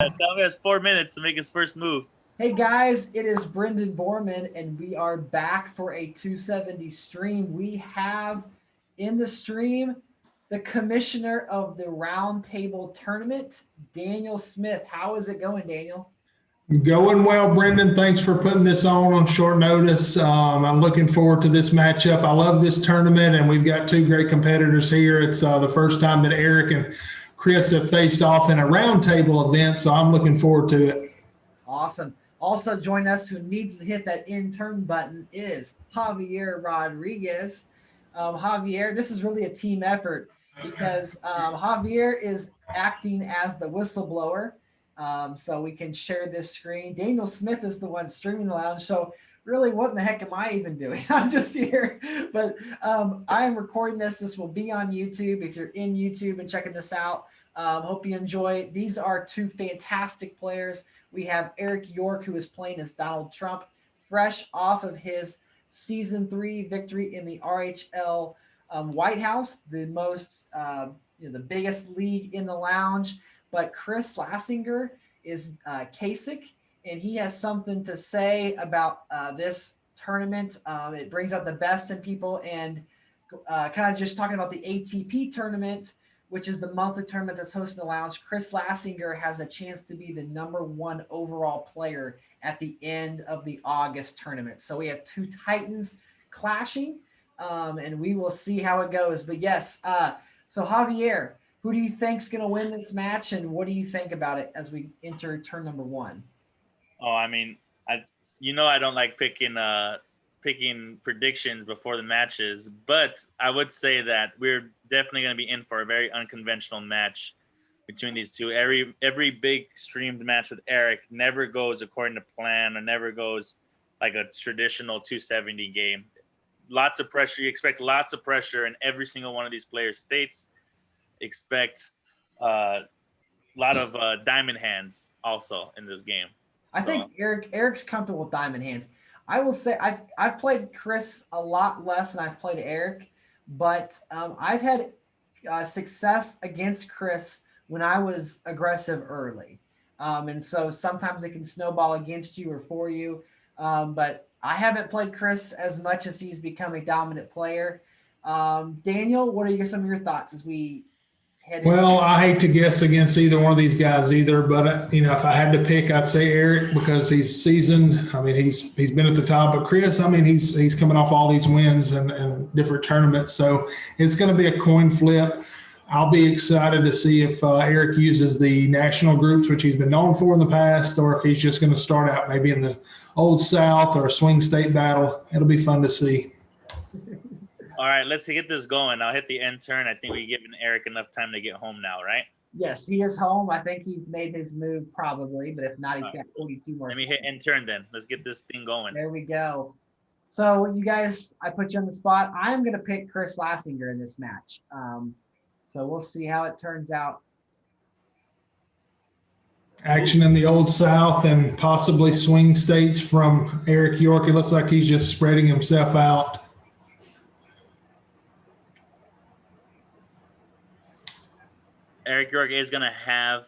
Tommy has 4 minutes to make his first move. Hey guys, it is Brendan Borman, and we are back for a 270 stream. We have in the stream the commissioner of the Roundtable Tournament, Daniel Smith. How is it going, Daniel? Going well, Brendan. Thanks for putting this on short notice. I'm looking forward to this matchup. I love this tournament, and we've got two great competitors here. It's the first time that Erik and Chris have faced off in a roundtable event, so I'm looking forward to it. Awesome. Also joining us, who needs to hit that intern button, is Javier Rodriguez. Javier, this is really a team effort because Javier is acting as the whistleblower. So we can share this screen. Daniel Smith is the one streaming the lounge. So really, what in the heck am I even doing? I'm just here. But I am recording this. This will be on YouTube. If you're in YouTube and checking this out, hope you enjoy. These are two fantastic players. We have Erik York, who is playing as Donald Trump, fresh off of his Season 3 victory in the RHL White House, the most, the biggest league in the lounge. But Chris Lassinger is Kasich, and he has something to say about this tournament. It brings out the best in people, and kind of just talking about the ATP tournament, which is the monthly tournament that's hosting the lounge. Chris Lassinger has a chance to be the #1 overall player at the end of the August tournament. So we have two Titans clashing, and we will see how it goes. But yes, so Javier, who do you think's going to win this match, and what do you think about it as we enter turn #1? Oh, I mean, I don't like picking predictions before the matches, but I would say that we're definitely going to be in for a very unconventional match between these two. Every big streamed match with Erik never goes according to plan, or never goes like a traditional 270 game. Lots of pressure. You expect lots of pressure in every single one of these players' states. Expect a lot of diamond hands also in this game. I think Erik's comfortable with diamond hands. I will say I've played Chris a lot less than I've played Erik, but I've had success against Chris when I was aggressive early. And so sometimes it can snowball against you or for you. But I haven't played Chris as much as he's become a dominant player. Daniel, what are some of your thoughts as we head in? Well, I hate to guess against either one of these guys either, but if I had to pick, I'd say Erik because he's seasoned. I mean, he's been at the top. But Chris, I mean, he's coming off all these wins and different tournaments, so it's going to be a coin flip. I'll be excited to see if Erik uses the national groups, which he's been known for in the past, or if he's just going to start out maybe in the Old South or a swing state battle. It'll be fun to see. All right, let's get this going. I'll hit the end turn. I think we've given Erik enough time to get home now, right? Yes, he is home. I think he's made his move probably, but if not, he's got 42 more. Let me hit end turn then. Let's get this thing going. There we go. So you guys, I put you on the spot. I'm going to pick Chris Lassinger in this match. So we'll see how it turns out. Action in the Old South and possibly swing states from Erik York. It looks like he's just spreading himself out. Erik York is going to have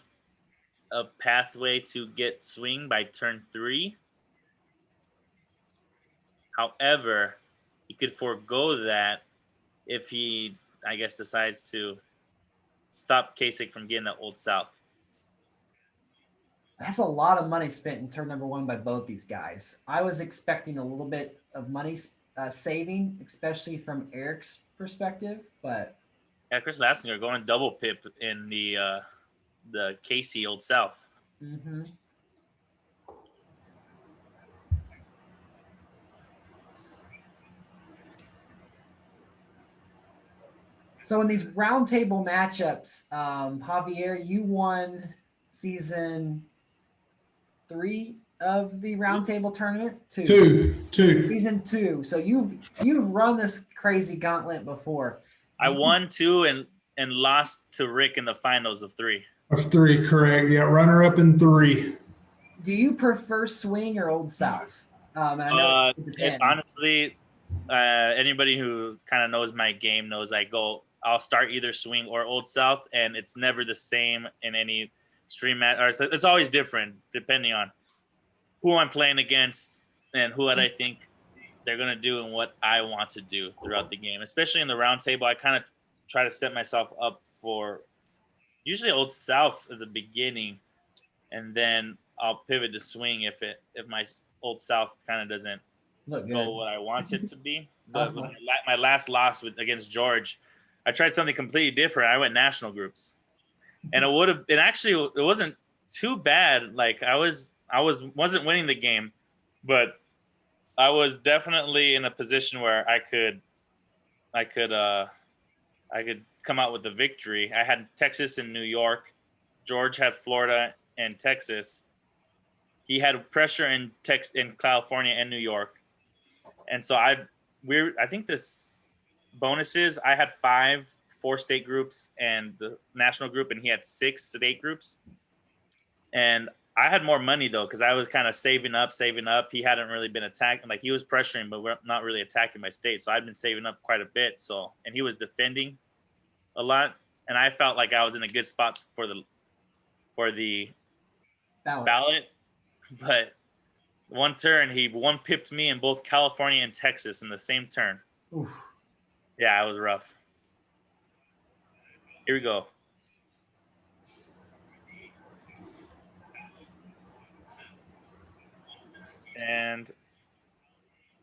a pathway to get swing by turn 3. However, he could forego that if he, I guess, decides to stop Kasich from getting the Old South. That's a lot of money spent in turn #1 by both these guys. I was expecting a little bit of money saving, especially from Erik's perspective, but yeah, Chris Lassinger going double pip in the KC Old South. Mm-hmm. So in these roundtable matchups, Javier, you won season 3 of the roundtable tournament. Two. Season 2. So you've run this crazy gauntlet before. I won 2 and lost to Rick in the finals of 3. Of 3, correct. Yeah, runner up in 3. Do you prefer swing or Old South? I know it depends. Honestly, anybody who kind of knows my game knows I'll start either swing or Old South, and it's never the same in any stream match, or it's always different depending on who I'm playing against and who I think they're gonna do and what I want to do throughout the game. Especially in the roundtable, I kind of try to set myself up for usually Old South at the beginning, and then I'll pivot to swing if my Old South kind of doesn't go what I want it to be. But with my last loss against George, I tried something completely different. I went national groups, and it wasn't too bad. Like I wasn't winning the game, but I was definitely in a position where I could come out with the victory. I had Texas and New York. George had Florida and Texas. He had pressure in California and New York. And so I think this bonuses, I had 5 4-state groups and the national group, and he had 6 state groups. And I had more money though, because I was kind of saving up. He hadn't really been attacking. Like he was pressuring, but we're not really attacking my state. So I'd been saving up quite a bit. So, and he was defending a lot, and I felt like I was in a good spot for the ballot. But one turn, he one-pipped me in both California and Texas in the same turn. Oof. Yeah, it was rough. Here we go. And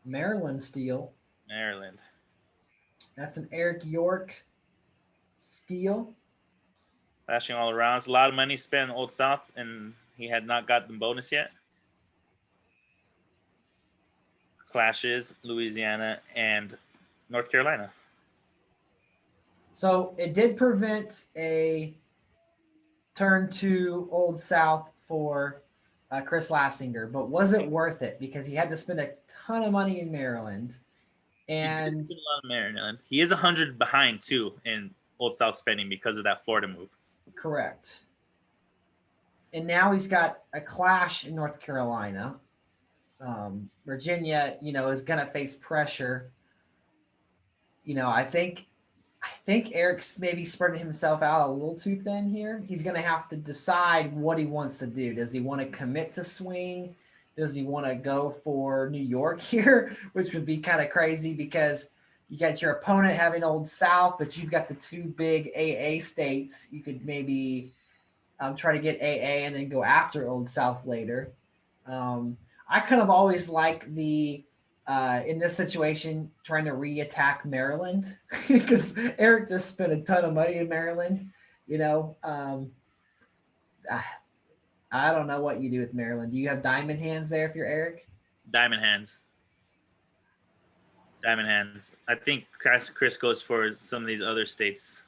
Maryland steal. Maryland. That's an Erik York steal. Flashing all around. It's a lot of money spent in Old South, and he had not got the bonus yet. Clashes, Louisiana and North Carolina. So it did prevent a turn to Old South for Chris Lassinger, but was it worth it? Because he had to spend a ton of money in Maryland. And a lot of Maryland. He is 100 behind too in Old South spending because of that Florida move. Correct. And now he's got a clash in North Carolina. Virginia, is going to face pressure. I think Erik's maybe spreading himself out a little too thin here. He's going to have to decide what he wants to do. Does he want to commit to swing? Does he want to go for New York here, which would be kind of crazy because you got your opponent having Old South, but you've got the 2 big AA states. You could maybe try to get AA and then go after Old South later. I kind of always like the in this situation trying to re-attack Maryland because Erik just spent a ton of money in Maryland. I don't know what you do with Maryland. Do you have diamond hands there if you're Erik? Diamond hands. I think Chris goes for some of these other states.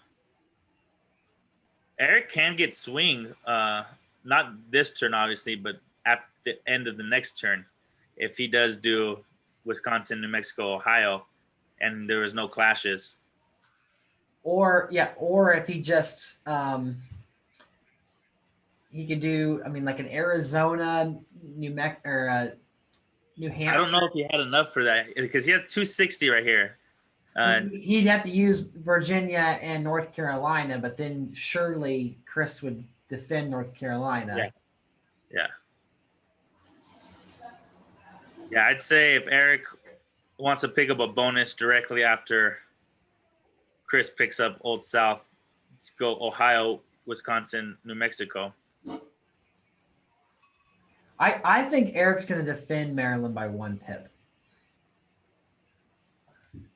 Erik can get swing, not this turn obviously, but at the end of the next turn, if he does do Wisconsin, New Mexico, Ohio, and there was no clashes. Or if he just he could do, like an Arizona, New Hampshire. I don't know if he had enough for that because he has 260 right here. He'd have to use Virginia and North Carolina, but then surely Chris would defend North Carolina. Yeah, I'd say if Erik wants to pick up a bonus directly after Chris picks up Old South, let's go Ohio, Wisconsin, New Mexico. I think Erik's going to defend Maryland by 1 pip.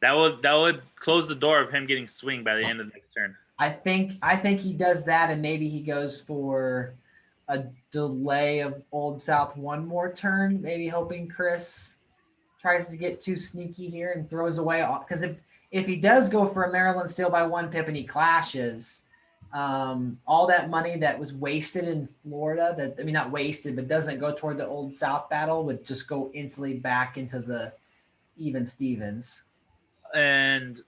That would close the door of him getting swing by the end of the next turn. I think he does that, and maybe he goes for a delay of Old South 1 more turn, maybe hoping Chris tries to get too sneaky here and throws away all. Because if he does go for a Maryland steal by 1 pip and he clashes, all that money that was wasted in Florida, not wasted, but doesn't go toward the Old South battle, would just go instantly back into the even Stevens. And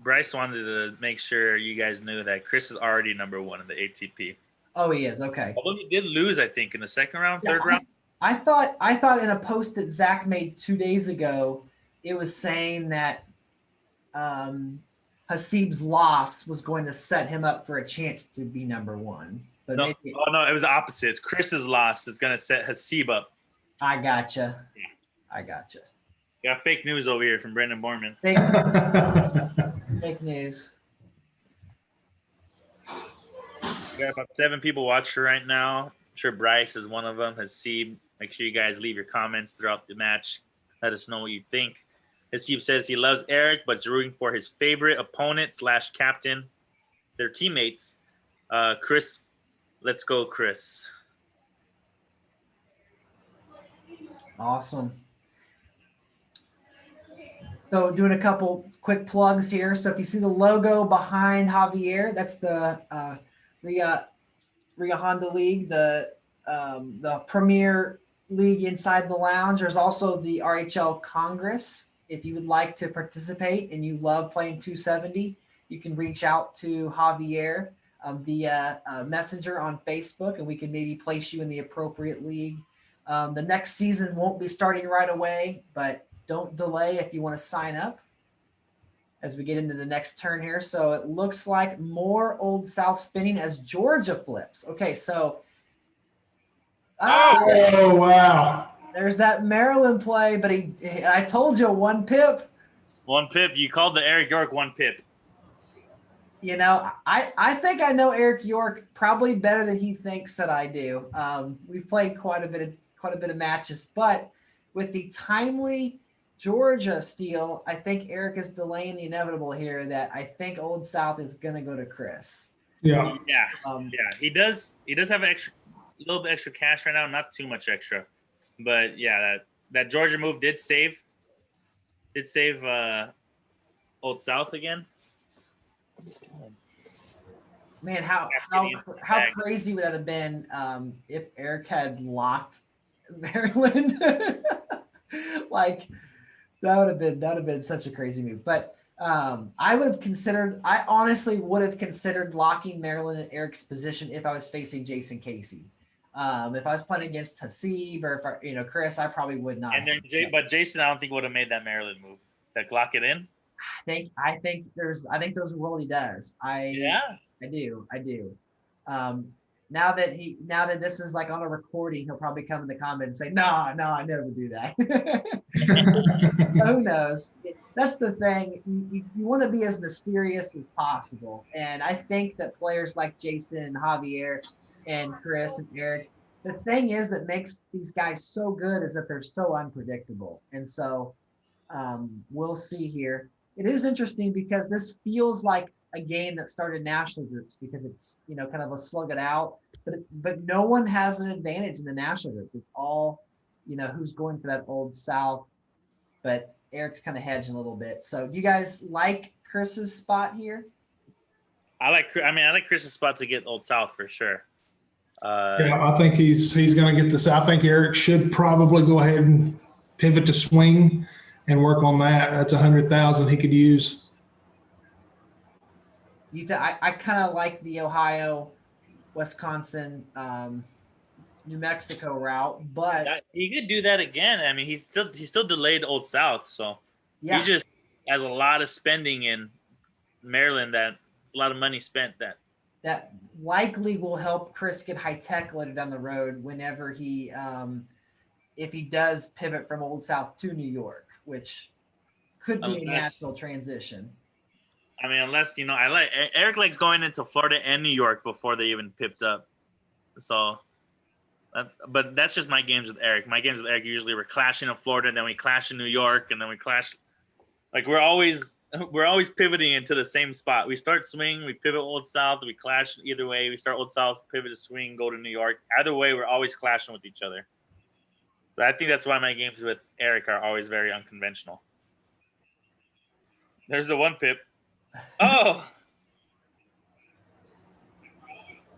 Bryce wanted to make sure you guys knew that Chris is already number 1 in the ATP. Oh, he is. Okay. Although he did lose, I think, in the second round, third round. I thought in a post that Zach made 2 days ago, it was saying that I Hasib's loss was going to set him up for a chance to be number one. But No, maybe no, it was the opposite. It's Chris's loss is going to set Hasib up. I gotcha. Yeah. I gotcha. Got fake news over here from Brendan Borman. Fake news. We got about 7 people watching right now. I'm sure Bryce is one of them. Hasib, make sure you guys leave your comments throughout the match. Let us know what you think. Hasib says he loves Erik, but is rooting for his favorite opponent / captain, their teammates. Chris, let's go, Chris. Awesome. So doing a couple quick plugs here. So if you see the logo behind Javier, that's the Ria Honda League, the premier league inside the lounge. There's also the RHL Congress. If you would like to participate and you love playing 270, you can reach out to Javier via Messenger on Facebook, and we can maybe place you in the appropriate league. The next season won't be starting right away, but don't delay if you want to sign up as we get into the next turn here. So it looks like more Old South spinning as Georgia flips. Okay, so Oh, wow. there's that Maryland play, but I told you 1 pip. 1 pip. You called the Erik York 1 pip. You know, I think I know Erik York probably better than he thinks that I do. We've played quite a bit of matches, but with the timely Georgia steal, I think Erik is delaying the inevitable here. That I think Old South is going to go to Chris. Yeah. Yeah. He does have a little bit extra cash right now, not too much extra, but yeah, that Georgia move did save Old South again. Man, how crazy would that have been if Erik had locked Maryland? Like that would have been such a crazy move. But I honestly would have considered locking Maryland in Erik's position if I was facing Jason Casey. If I was playing against Hasib or Chris, I probably would not. And then but Jason, I don't think would have made that Maryland move. That lock it in. I think there's a world he does. I do. Now that this is like on a recording, he'll probably come in the comments and say, no, I never do that. Who knows? That's the thing. You want to be as mysterious as possible. And I think that players like Jason and Javier and Chris and Erik, the thing is that makes these guys so good is that they're so unpredictable. And so we'll see here. It is interesting because this feels like a game that started national groups because it's, kind of a slug it out, but no one has an advantage in the national groups. It's all, who's going for that Old South, but Erik's kind of hedging a little bit. So do you guys like Chris's spot here? I like Chris's spot to get Old South for sure. I think he's going to get this. I think Erik should probably go ahead and pivot to swing and work on that. That's 100,000 he could use. I kind of like the Ohio, Wisconsin, New Mexico route, but he could do that again. I mean, he's still delayed Old South, so he just has a lot of spending in Maryland. It's a lot of money spent that likely will help Chris get high tech later down the road whenever he if he does pivot from Old South to New York, which could be a natural transition. I mean, unless Erik likes going into Florida and New York before they even pipped up. So, but that's just my games with Erik. My games with Erik usually we're clashing in Florida, then we clash in New York, and then we clash. Like we're always pivoting into the same spot. We start swing, we pivot Old South, we clash either way. We start Old South, pivot to swing, go to New York. Either way, we're always clashing with each other. So I think that's why my games with Erik are always very unconventional. There's the 1 pip. Oh,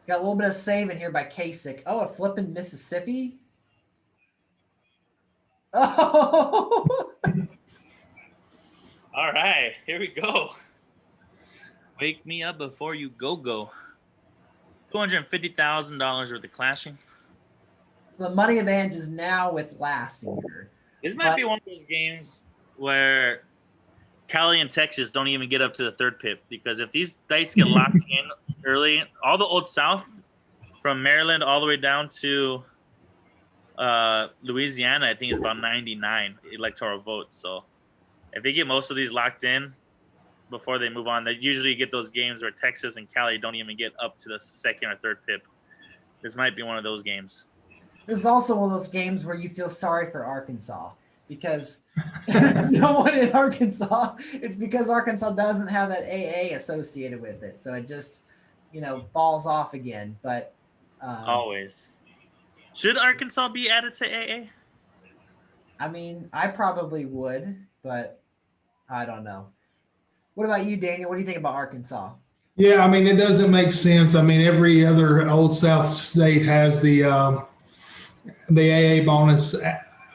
got a little bit of saving here by Kasich. Oh, a flipping Mississippi. Oh. All right, here we go. Wake me up before you go. $250,000 worth of clashing. The money advantage is now with Lassinger. This might be one of those games where Cali and Texas don't even get up to the third pip, because if these dates get locked in early, all the Old South from Maryland all the way down to Louisiana, I think is about 99 electoral votes. So if they get most of these locked in before they move on, they usually get those games where Texas and Cali don't even get up to the second or third pip. This might be one of those games. This is also one of those games where you feel sorry for Arkansas because there's no one in Arkansas. It's because Arkansas doesn't have that AA associated with it. So it just, falls off again. But always. Should Arkansas be added to AA? I mean, I probably would, but I don't know. What about you, Daniel? What do you think about Arkansas? Yeah, I mean, it doesn't make sense. I mean, every other Old South state has the AA bonus.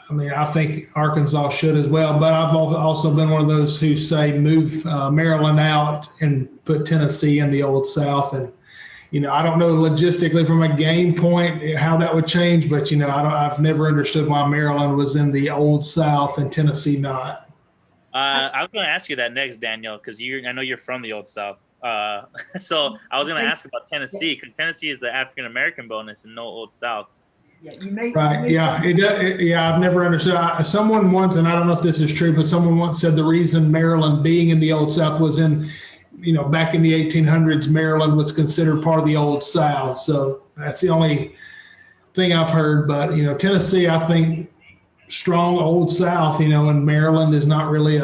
I mean, I think Arkansas should as well. But I've also been one of those who say move Maryland out and put Tennessee in the Old South. And I don't know logistically from a game point how that would change, but I've never understood why Maryland was in the Old South and Tennessee not. I was going to ask you that next, Daniel, because I know you're from the Old South. So I was going to ask about Tennessee, because Tennessee is the African American bonus and no Old South. Yeah, you may. Right. Yeah. I've never understood. Someone once, and I don't know if this is true, but someone once said the reason Maryland being in the Old South was in, back in the 1800s, Maryland was considered part of the Old South. So that's the only thing I've heard. But, Tennessee, I think strong Old South, and Maryland is not really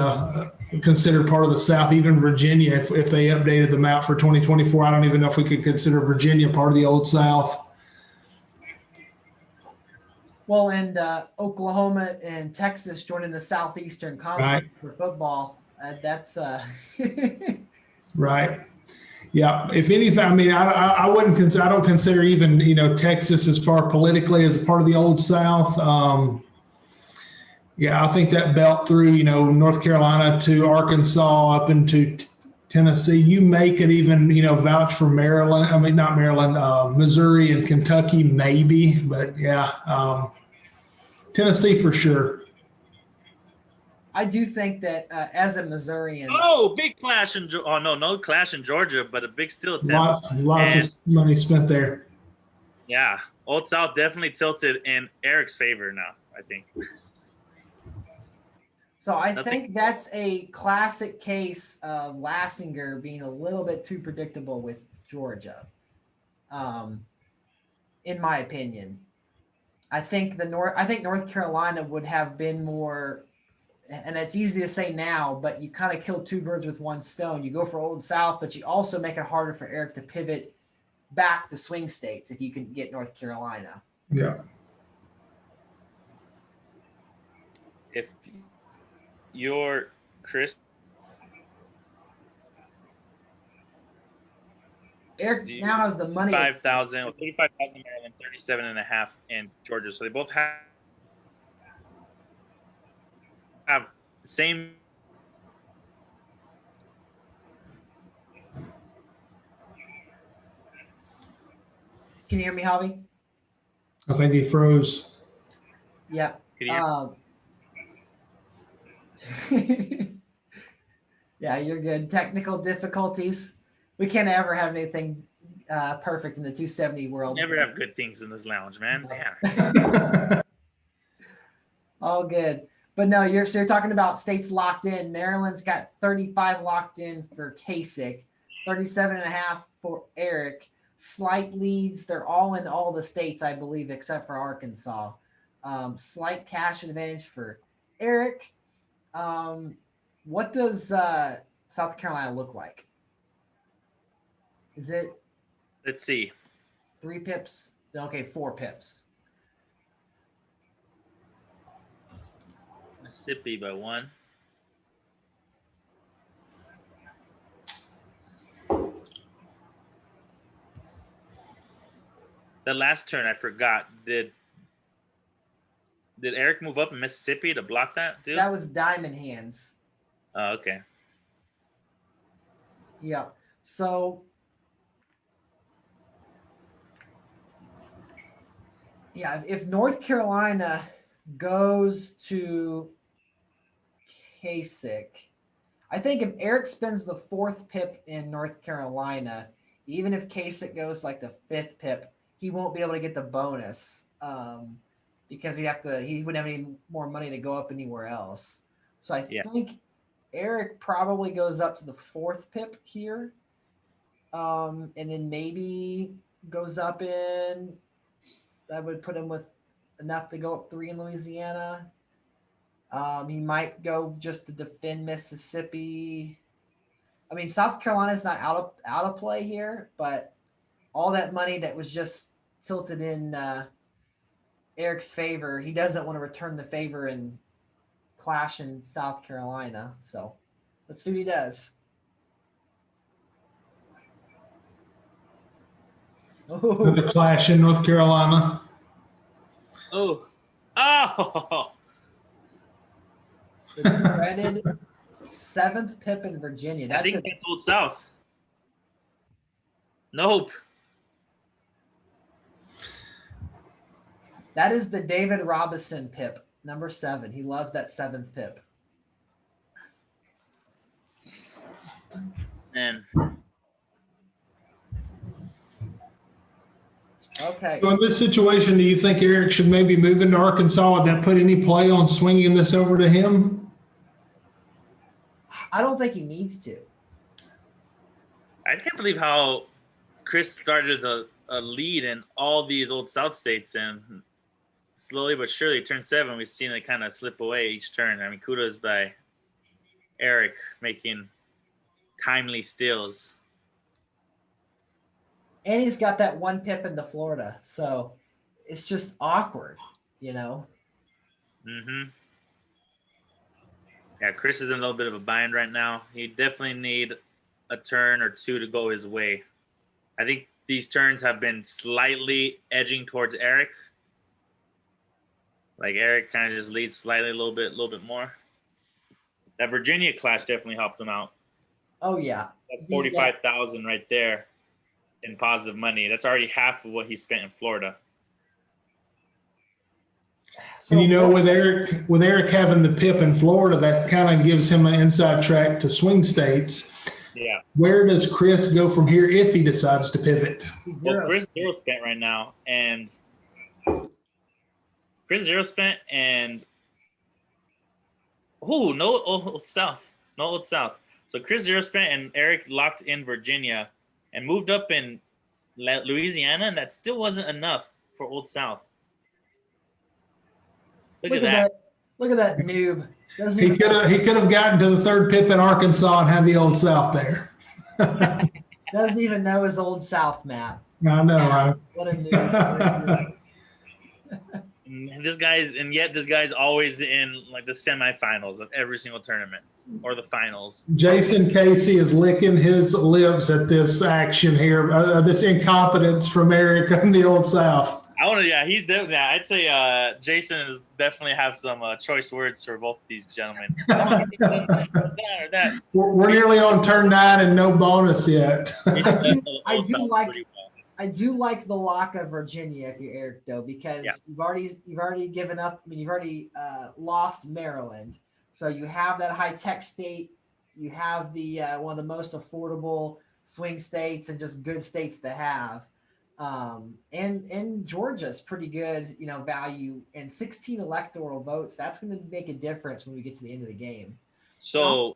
considered part of the South. Even Virginia, if they updated the map for 2024, I don't even know if we could consider Virginia part of the Old South. Well, and Oklahoma and Texas joining the Southeastern Conference for football. That's right. Yeah. If anything, I mean, I wouldn't consider. I don't consider even Texas as far politically as a part of the Old South. Yeah, I think that belt through North Carolina to Arkansas up into Tennessee, you may could even vouch for Maryland. I mean, not Maryland, Missouri and Kentucky maybe, but yeah, Tennessee for sure. I do think that as a Missourian. Oh, big clash in no clash in Georgia, but a big still attempt. Lots of money spent there. Yeah, Old South definitely tilted in Erik's favor now, I think. So I think that's a classic case of Lassinger being a little bit too predictable with Georgia, in my opinion. I think North Carolina would have been more, and it's easy to say now, but you kind of kill two birds with one stone. You go for Old South, but you also make it harder for Erik to pivot back to swing states if you can get North Carolina. Yeah. If you're Chris, Erik now has the money. 5,000, 35,000 Maryland, 37.5 in Georgia. So they both have the same. Can you hear me, Javi? I think he froze. Yeah. Yeah, you're good. Technical difficulties. We can't ever have anything perfect in the 270 world. Never have good things in this lounge, man. Damn. All good. But no, you're talking about states locked in. Maryland's got 35 locked in for Kasich, 37.5 for Erik. Slight leads. They're all in all the states, I believe, except for Arkansas. Slight cash advantage for Erik. What does South Carolina look like? Is it? Let's see. 3 pips? Okay, 4 pips. Mississippi by 1. The last turn I forgot. Did Erik move up in Mississippi to block that, dude? That was diamond hands. Oh, okay. Yeah. So yeah, if North Carolina goes to Kasich, I think if Erik spends the 4th pip in North Carolina, even if Kasich goes like the 5th pip, he won't be able to get the bonus because he wouldn't have any more money to go up anywhere else. So I think Erik probably goes up to the 4th pip here, and then maybe goes up in. That would put him with enough to go up 3 in Louisiana. He might go just to defend Mississippi. I mean, South Carolina's not out of play here, but all that money that was just tilted in Erik's favor, he doesn't want to return the favor and clash in South Carolina. So let's see what he does. The clash in North Carolina. Oh. The dreaded 7th pip in Virginia. I think that's Old South. Nope. That is the David Robinson pip, number 7. He loves that 7th pip. Man. Okay. So in this situation, do you think Erik should maybe move into Arkansas? Would that put any play on swinging this over to him? I don't think he needs to. I can't believe how Chris started a lead in all these Old South states, and slowly but surely, turn 7, we've seen it kind of slip away each turn. I mean, kudos by Erik making timely steals. And he's got that 1 pip into Florida. So it's just awkward, Mm-hmm. Yeah, Chris is in a little bit of a bind right now. He definitely need a turn or 2 to go his way. I think these turns have been slightly edging towards Erik. Like Erik kind of just leads slightly a little bit more. That Virginia clash definitely helped him out. Oh yeah. That's 45,000 right there in positive money. That's already half of what he spent in Florida. So, with Erik having the pip in Florida, that kind of gives him an inside track to swing states. Yeah. Where does Chris go from here if he decides to pivot? Well, Chris zero spent right now, and no Old South. So Chris zero spent, and Erik locked in Virginia and moved up in Louisiana, and that still wasn't enough for Old South. Look at that. Look at that noob. He could have gotten to the 3rd pip in Arkansas and had the Old South there. Doesn't even know his Old South map. I know, right? What a noob. This guy's always in like the semifinals of every single tournament or the finals. Jason Casey is licking his lips at this action here, this incompetence from Erik in the Old South. He's definitely. I'd say Jason is definitely have some choice words for both these gentlemen. We're nearly on turn 9 and no bonus yet. I do like the lock of Virginia if you're Erik though, because you've already given up. I mean, you've already lost Maryland, so you have that high tech state. You have the one of the most affordable swing states and just good states to have. And Georgia's pretty good, value, and 16 electoral votes. That's going to make a difference when we get to the end of the game. So,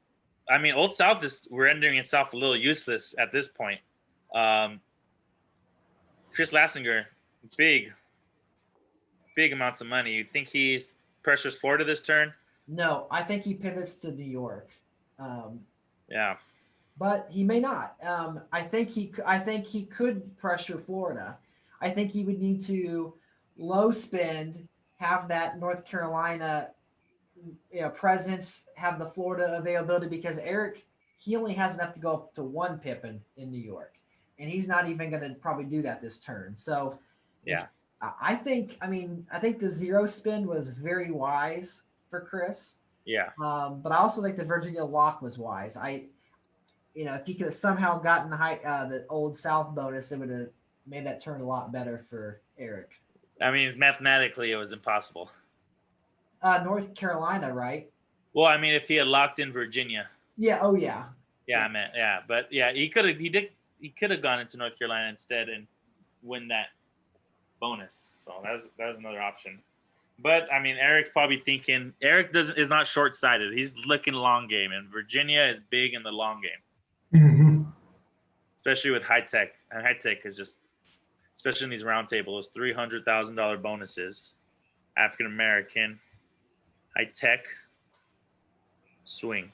I mean, Old South we're rendering itself a little useless at this point. Chris Lassinger, big amounts of money. You think he pressures Florida this turn? No, I think he pivots to New York. Yeah. But he may not. I think he could pressure Florida. I think he would need to low spend, have that North Carolina, presence, have the Florida availability, because Erik, he only has enough to go up to 1 pip in New York, and he's not even going to probably do that this turn. So yeah, I think the 0 spin was very wise for Chris. Yeah. But I also think the Virginia lock was wise. If he could have somehow gotten the Old South bonus, it would have made that turn a lot better for Erik. I mean, mathematically, it was impossible. North Carolina, right? Well, I mean, if he had locked in Virginia. Yeah. Oh yeah. Yeah, I meant but yeah, he could have gone into North Carolina instead and win that bonus. So that was another option. But I mean, Erik's probably thinking is not short sighted. He's looking long game, and Virginia is big in the long game, especially with high tech. And high tech is just, especially in these roundtables, $300,000 bonuses. African American, high tech, swing.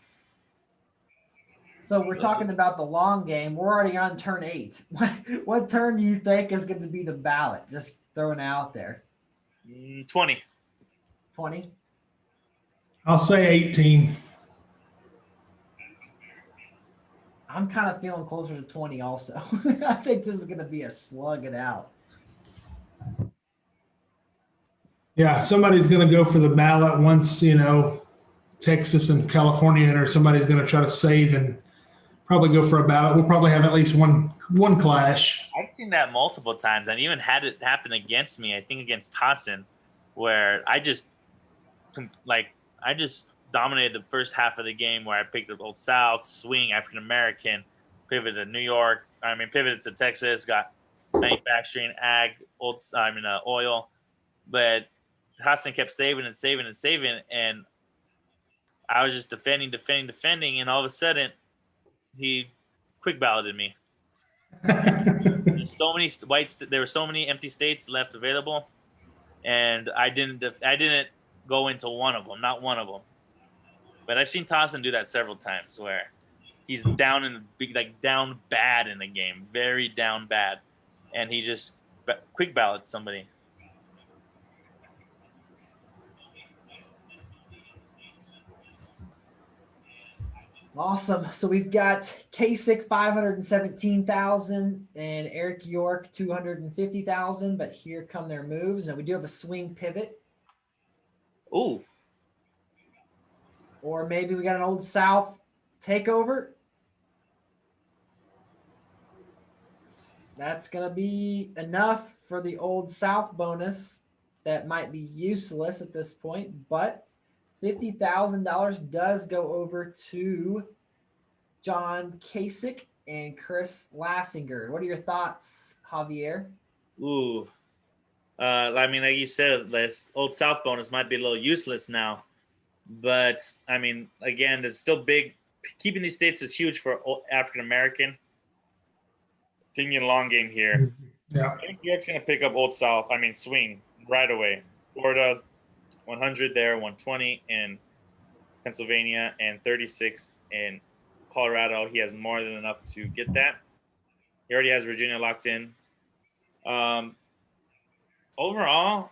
So we're talking about the long game. We're already on turn 8. What turn do you think is going to be the ballot? Just throwing it out there. 20. 20? I'll say 18. I'm kind of feeling closer to 20 also. I think this is going to be a slug it out. Yeah, somebody's going to go for the ballot once, Texas and California enter. Somebody's going to try to save and probably go for a ballot. We'll probably have at least one clash. I've seen that multiple times, and even had it happen against me. I think against Hassan, where I just dominated the first half of the game, where I picked up Old South, swing, African American, pivoted to New York. Pivoted to Texas, got manufacturing, ag, oil, but Hassan kept saving, and I was just defending, and all of a sudden, he quick balloted me. There's so many there were so many empty states left available, and I didn't go into one of them, not one of them. But I've seen Hassan do that several times, where he's down down bad in the game, very down bad, and he just quick ballots somebody. Awesome. So we've got Kasich 517,000 and Erik York 250,000. But here come their moves. Now we do have a swing pivot. Ooh. Or maybe we got an Old South takeover. That's going to be enough for the Old South bonus. That might be useless at this point, but $50,000 does go over to John Kasich and Chris Lassinger. What are your thoughts, Javier? Ooh. Like you said, this Old South bonus might be a little useless now. But, again, it's still big. Keeping these states is huge for African American. Thinking long game here. Yeah. I think York's going to pick up Old South. Swing right away. Florida, 100 there, 120 in Pennsylvania, and 36 in Colorado. He has more than enough to get that. He already has Virginia locked in. Overall,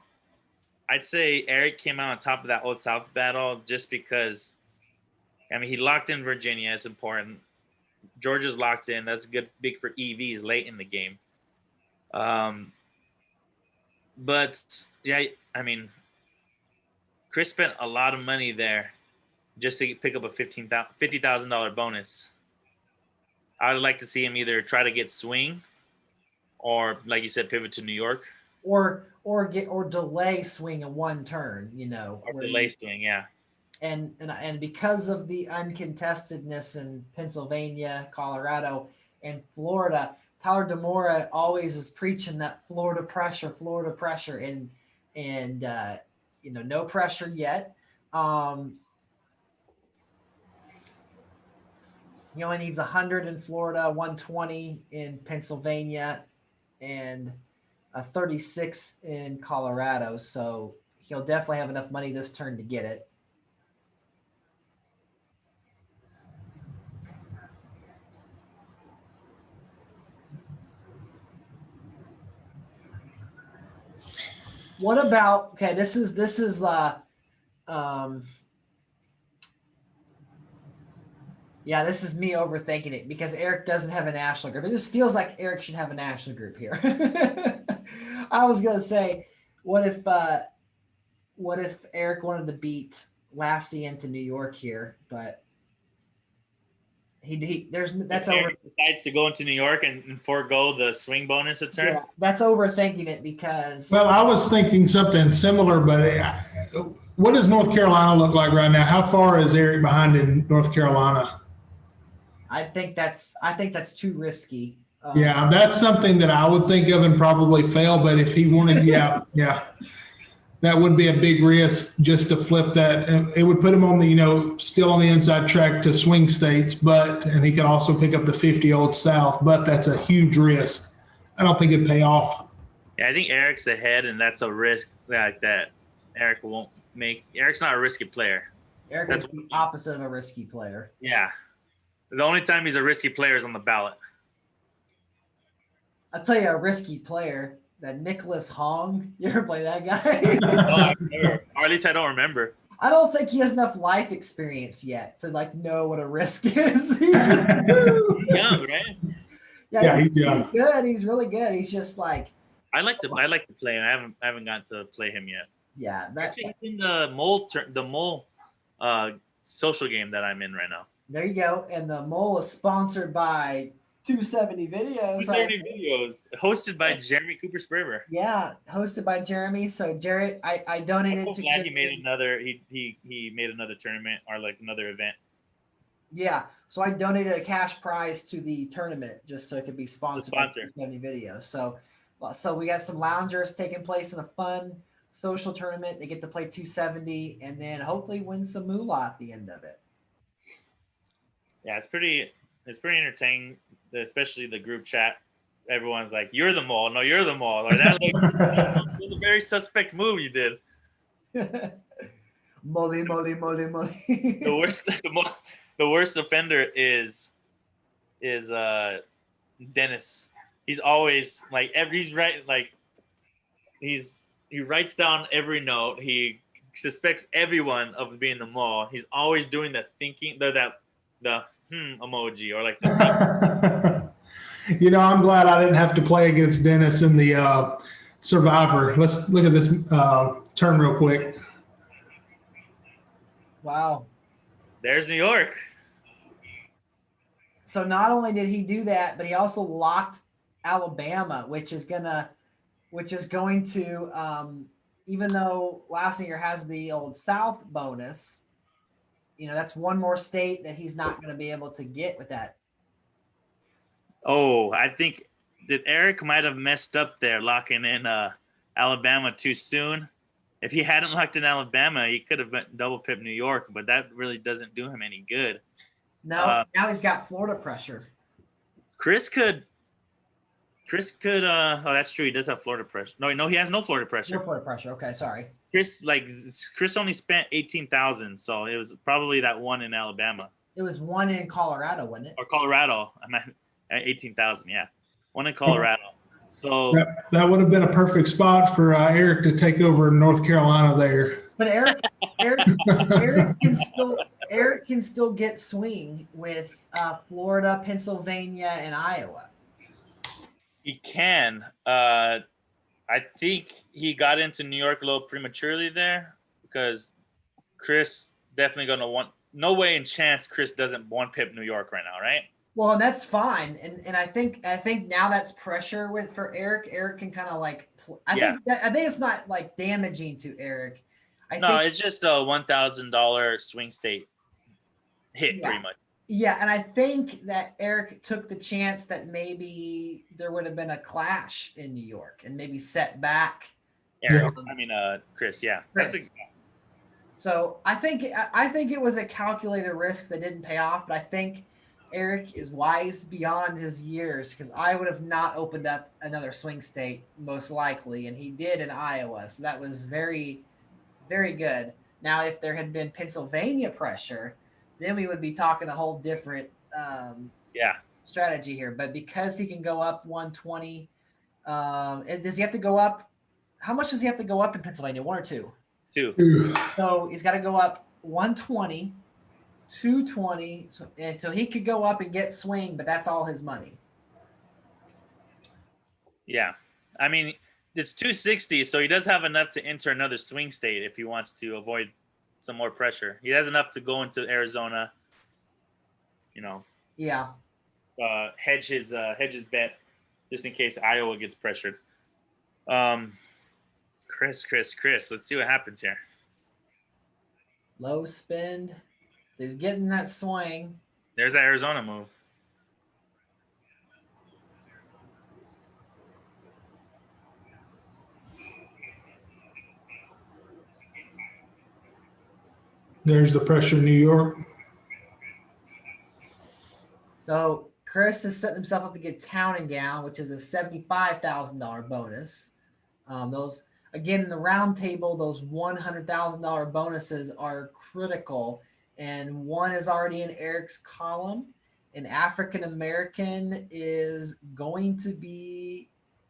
I'd say Erik came out on top of that Old South battle just because, he locked in Virginia. It's important. Georgia's locked in. That's big for EVs late in the game. But, yeah, Chris spent a lot of money there just to pick up a $50,000 bonus. I would like to see him either try to get swing or, like you said, pivot to New York. Or delay swing in one turn, Or delay swing, yeah. And because of the uncontestedness in Pennsylvania, Colorado, and Florida, Tyler DeMora always is preaching that Florida pressure, and no pressure yet. He only needs 100 in Florida, 120 in Pennsylvania, and a 36 in Colorado. So he'll definitely have enough money this turn to get it. What about, okay, this is me overthinking it because Erik doesn't have a national group. It just feels like Erik should have a national group here. I was going to say, what if Erik wanted to beat Lassie into New York here, but that's over. Decides to go into New York and forego the swing bonus a turn. Yeah, that's overthinking it because. Well, I was thinking something similar, but what does North Carolina look like right now? How far is Erik behind in North Carolina? I think that's too risky. Yeah, that's something that I would think of and probably fail. But if he wanted, yeah, that would be a big risk just to flip that. And it would put him on the, still on the inside track to swing states, and he could also pick up the 50 Old South, but that's a huge risk. I don't think it'd pay off. Yeah, I think Erik's ahead, and that's a risk like that Erik won't make. Erik's not a risky player. Erik is the opposite of a risky player. Yeah. The only time he's a risky player is on the ballot. I'll tell you a risky player, that Nicholas Hong. You ever play that guy? Or at least I don't remember. I don't think he has enough life experience yet to know what a risk is. He's just young, right? Yeah, he's good. He's really good. He's just like I like to play him. I haven't gotten to play him yet. Yeah, actually in the mole social game that I'm in right now. There you go. And the mole is sponsored by 270 Videos. 270 Videos, hosted by Jeremy Cooper Sperber. Yeah, hosted by Jeremy. So Jared, I donated I'm so glad he made another. He made another tournament or another event. Yeah, so I donated a cash prize to the tournament just so it could be sponsored by 270 Videos. So we got some loungers taking place in a fun social tournament. They get to play 270 and then hopefully win some moolah at the end of it. Yeah, it's pretty entertaining, especially the group chat. Everyone's like, "You're the mole." No, you're the mole. Or that was a very suspect move you did. Molly. The worst offender is Dennis. He's always he writes down every note. He suspects everyone of being the mole. He's always doing the thinking, the emoji or the I'm glad I didn't have to play against Dennis in the Survivor. Let's look at this turn real quick. Wow. There's New York. So not only did he do that, but he also locked Alabama, which is going to even though Lassinger has the Old South bonus, that's one more state that he's not going to be able to get with that. Oh, I think that Erik might have messed up there locking in Alabama too soon. If he hadn't locked in Alabama, he could have double pipped New York, but that really doesn't do him any good. No, now he's got Florida pressure. Chris could. Oh, that's true. He does have Florida pressure. No, he has no Florida pressure. No Florida pressure. Okay, sorry. Chris only spent 18,000, so it was probably that one in Alabama. It was one in Colorado, wasn't it? Or Colorado. I'm at 18,000. Yeah, one in Colorado. So that would have been a perfect spot for Erik to take over North Carolina there. But Erik can still get swing with Florida, Pennsylvania, and Iowa. He can. I think he got into New York a little prematurely there because Chris definitely going to want. No way in chance Chris doesn't one pip New York right now, right? Well, and that's fine, and I think now that's pressure for Erik. Erik can kind of I think it's not damaging to Erik. It's just a $1,000 swing state hit pretty much. Yeah, and I think that Erik took the chance that maybe there would have been a clash in New York and maybe set back. Chris. Yeah, Chris. That's so I think it was a calculated risk that didn't pay off, but I think Erik is wise beyond his years because I would have not opened up another swing state most likely, and he did in Iowa, so that was very, very good. Now, if there had been Pennsylvania pressure, then we would be talking a whole different strategy here. But because he can go up 120, does he have to go up? How much does he have to go up in Pennsylvania? 1 or 2? 2. So he's got to go up 120, 220. So he could go up and get swing, but that's all his money. Yeah. I mean, it's 260, so he does have enough to enter another swing state if he wants to avoid some more pressure. He has enough to go into Arizona, Yeah. Hedge his bet just in case Iowa gets pressured. Chris. Let's see what happens here. Low spend. So he's getting that swing. There's that Arizona move. There's the pressure in New York. So Chris has set himself up to get Town and Gown, which is a $75,000 bonus. Those again in the round table, those $100,000 bonuses are critical, and one is already in Erik's column. An African American is going to be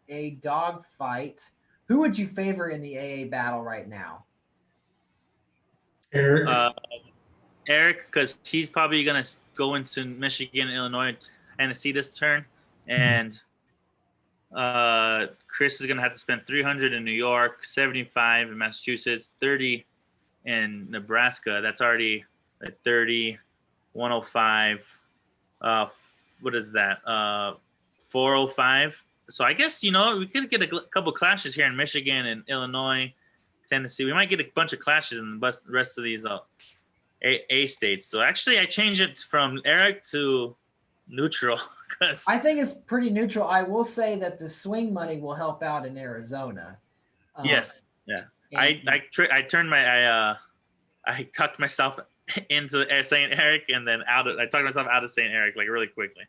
a dog fight. Who would you favor in the AA battle right now? Erik. Erik, because he's probably going to go into Michigan, Illinois, Tennessee this turn. And Chris is going to have to spend $300 in New York, $75 in Massachusetts, $30 in Nebraska. That's already at $30, $105. What is that? $405. So I guess, we could get a couple clashes here in Michigan and Illinois, Tennessee. We might get a bunch of clashes in the rest of these A states. So actually, I changed it from Erik to neutral. I think it's pretty neutral. I will say that the swing money will help out in Arizona. Yes. Yeah. I turned my I tucked myself into saying Erik, and then I talked myself out of saying Erik like really quickly.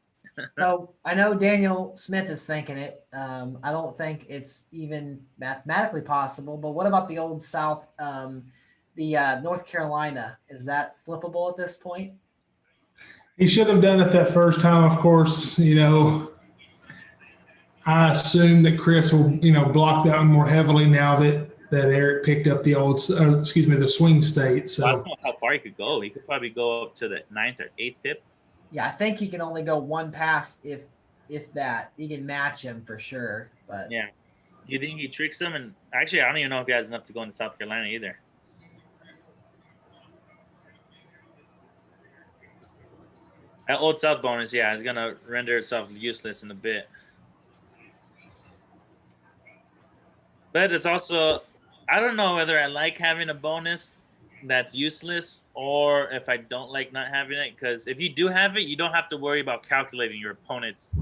So I know Daniel Smith is thinking it. I don't think it's even mathematically possible. But what about the old South? The North Carolina, is that flippable at this point? He should have done it that first time, of course. I assume that Chris will, block that one more heavily now that Erik picked up the swing state. So I don't know how far he could go. He could probably go up to the 9th or 8th pip. Yeah, I think he can only go one pass if that. He can match him for sure. But yeah, do you think he tricks him? And actually, I don't even know if he has enough to go into South Carolina either. That Old South bonus, yeah, is gonna render itself useless in a bit. But it's also, I don't know whether I like having a bonus that's useless or if I don't like not having it. Because if you do have it, you don't have to worry about calculating your opponents.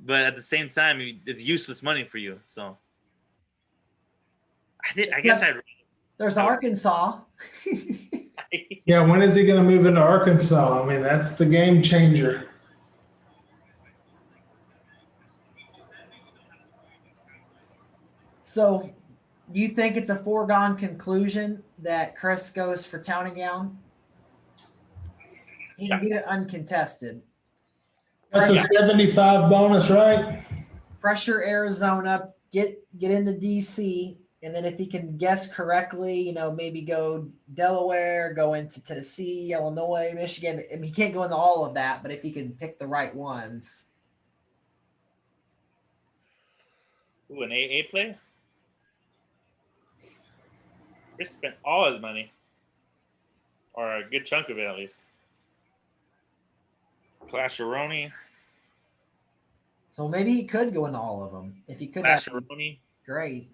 But at the same time, it's useless money for you. So I guess there's Arkansas. Yeah, when is he going to move into Arkansas? I mean, that's the game changer. So, do you think it's a foregone conclusion that Chris goes for Town and Gown? He can get it uncontested. That's a 75 bonus, right? Pressure Arizona, get into DC, and then if he can guess correctly, maybe go Delaware, go into Tennessee, Illinois, Michigan. I mean, he can't go into all of that, but if he can pick the right ones. Ooh, an AA play? Chris spent all his money, or a good chunk of it at least. Clasheroni. So maybe he could go into all of them. If he could, Clasheroni. Great.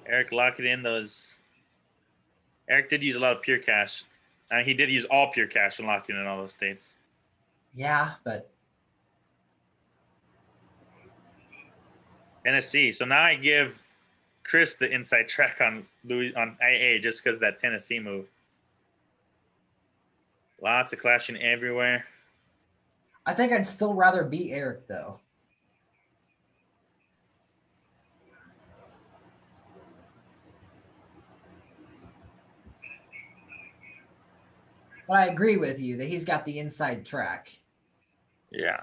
Erik locking in those. Erik did use a lot of pure cash. He did use all pure cash and locking in all those states. Yeah, but Tennessee. So now I give Chris the inside track on AA just because of that Tennessee move. Lots of clashing everywhere. I think I'd still rather beat Erik though. But I agree with you that he's got the inside track. Yeah.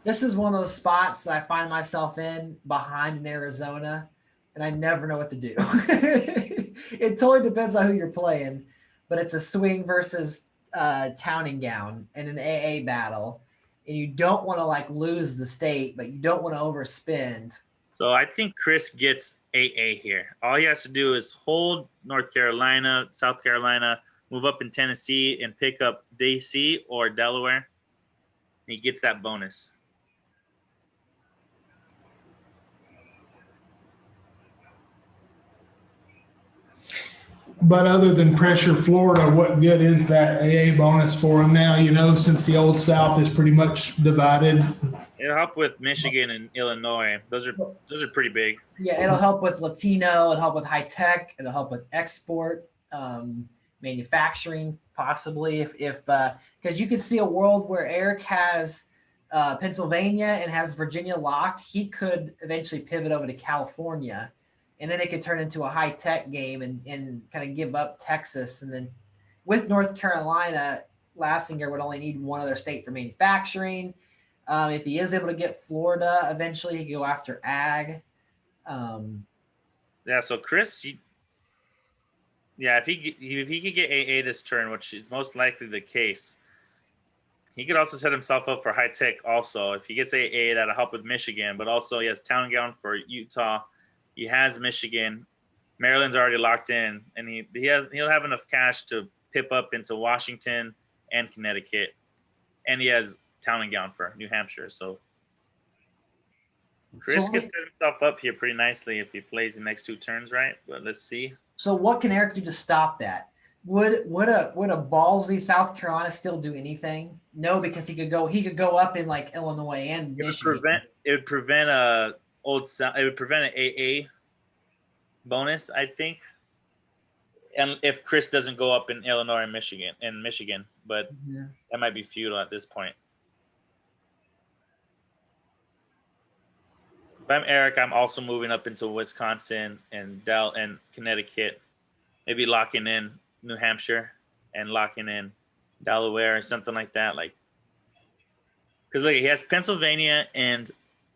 This is one of those spots that I find myself in behind in Arizona, and I never know what to do. It totally depends on who you're playing, but it's a swing versus Town and Gown in an AA battle, and you don't want to lose the state, but you don't want to overspend. So I think Chris gets AA here. All he has to do is hold North Carolina, South Carolina, move up in Tennessee, and pick up DC or Delaware. He gets that bonus. But other than pressure Florida, what good is that AA bonus for him now, since the Old South is pretty much divided? It'll help with Michigan and Illinois. Those are pretty big. Yeah, it'll help with Latino. It'll help with high tech. It'll help with export, manufacturing, possibly. If because you could see a world where Erik has Pennsylvania and has Virginia locked, he could eventually pivot over to California, and then it could turn into a high tech game and kind of give up Texas. And then with North Carolina, Lassinger would only need one other state for manufacturing. If he is able to get Florida, eventually he could go after ag. Yeah, so Chris, if he could get AA this turn, which is most likely the case, he could also set himself up for high tech. Also, if he gets AA, that'll help with Michigan. But also, he has Town Gown for Utah. He has Michigan. Maryland's already locked in, and he'll have enough cash to pip up into Washington and Connecticut, and he has Town and Gown for New Hampshire. So Chris could set himself up here pretty nicely if he plays the next two turns right. But let's see. So what can Erik do to stop that? Would a ballsy South Carolina still do anything? No, because he could go up in like Illinois and Michigan. It would prevent an AA bonus, I think. And if Chris doesn't go up in Illinois and Michigan, but that might be futile at this point. If I'm Erik, I'm also moving up into Wisconsin and Connecticut, maybe locking in New Hampshire and locking in Delaware or something like that. Because look, he has Pennsylvania and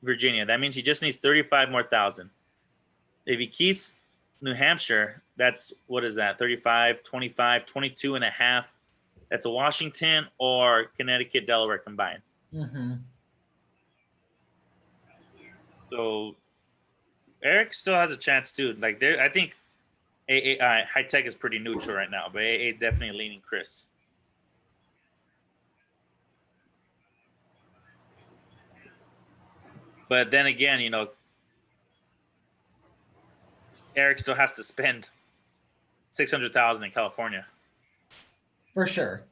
Virginia. That means he just needs 35 more thousand. If he keeps New Hampshire, that's, what is that, 35, 25, 22 and a half. That's a Washington or Connecticut, Delaware combined. Mm-hmm. So Erik still has a chance too. I think AA high tech is pretty neutral right now, but AA definitely leaning Chris. But then again, Erik still has to spend $600,000 in California for sure.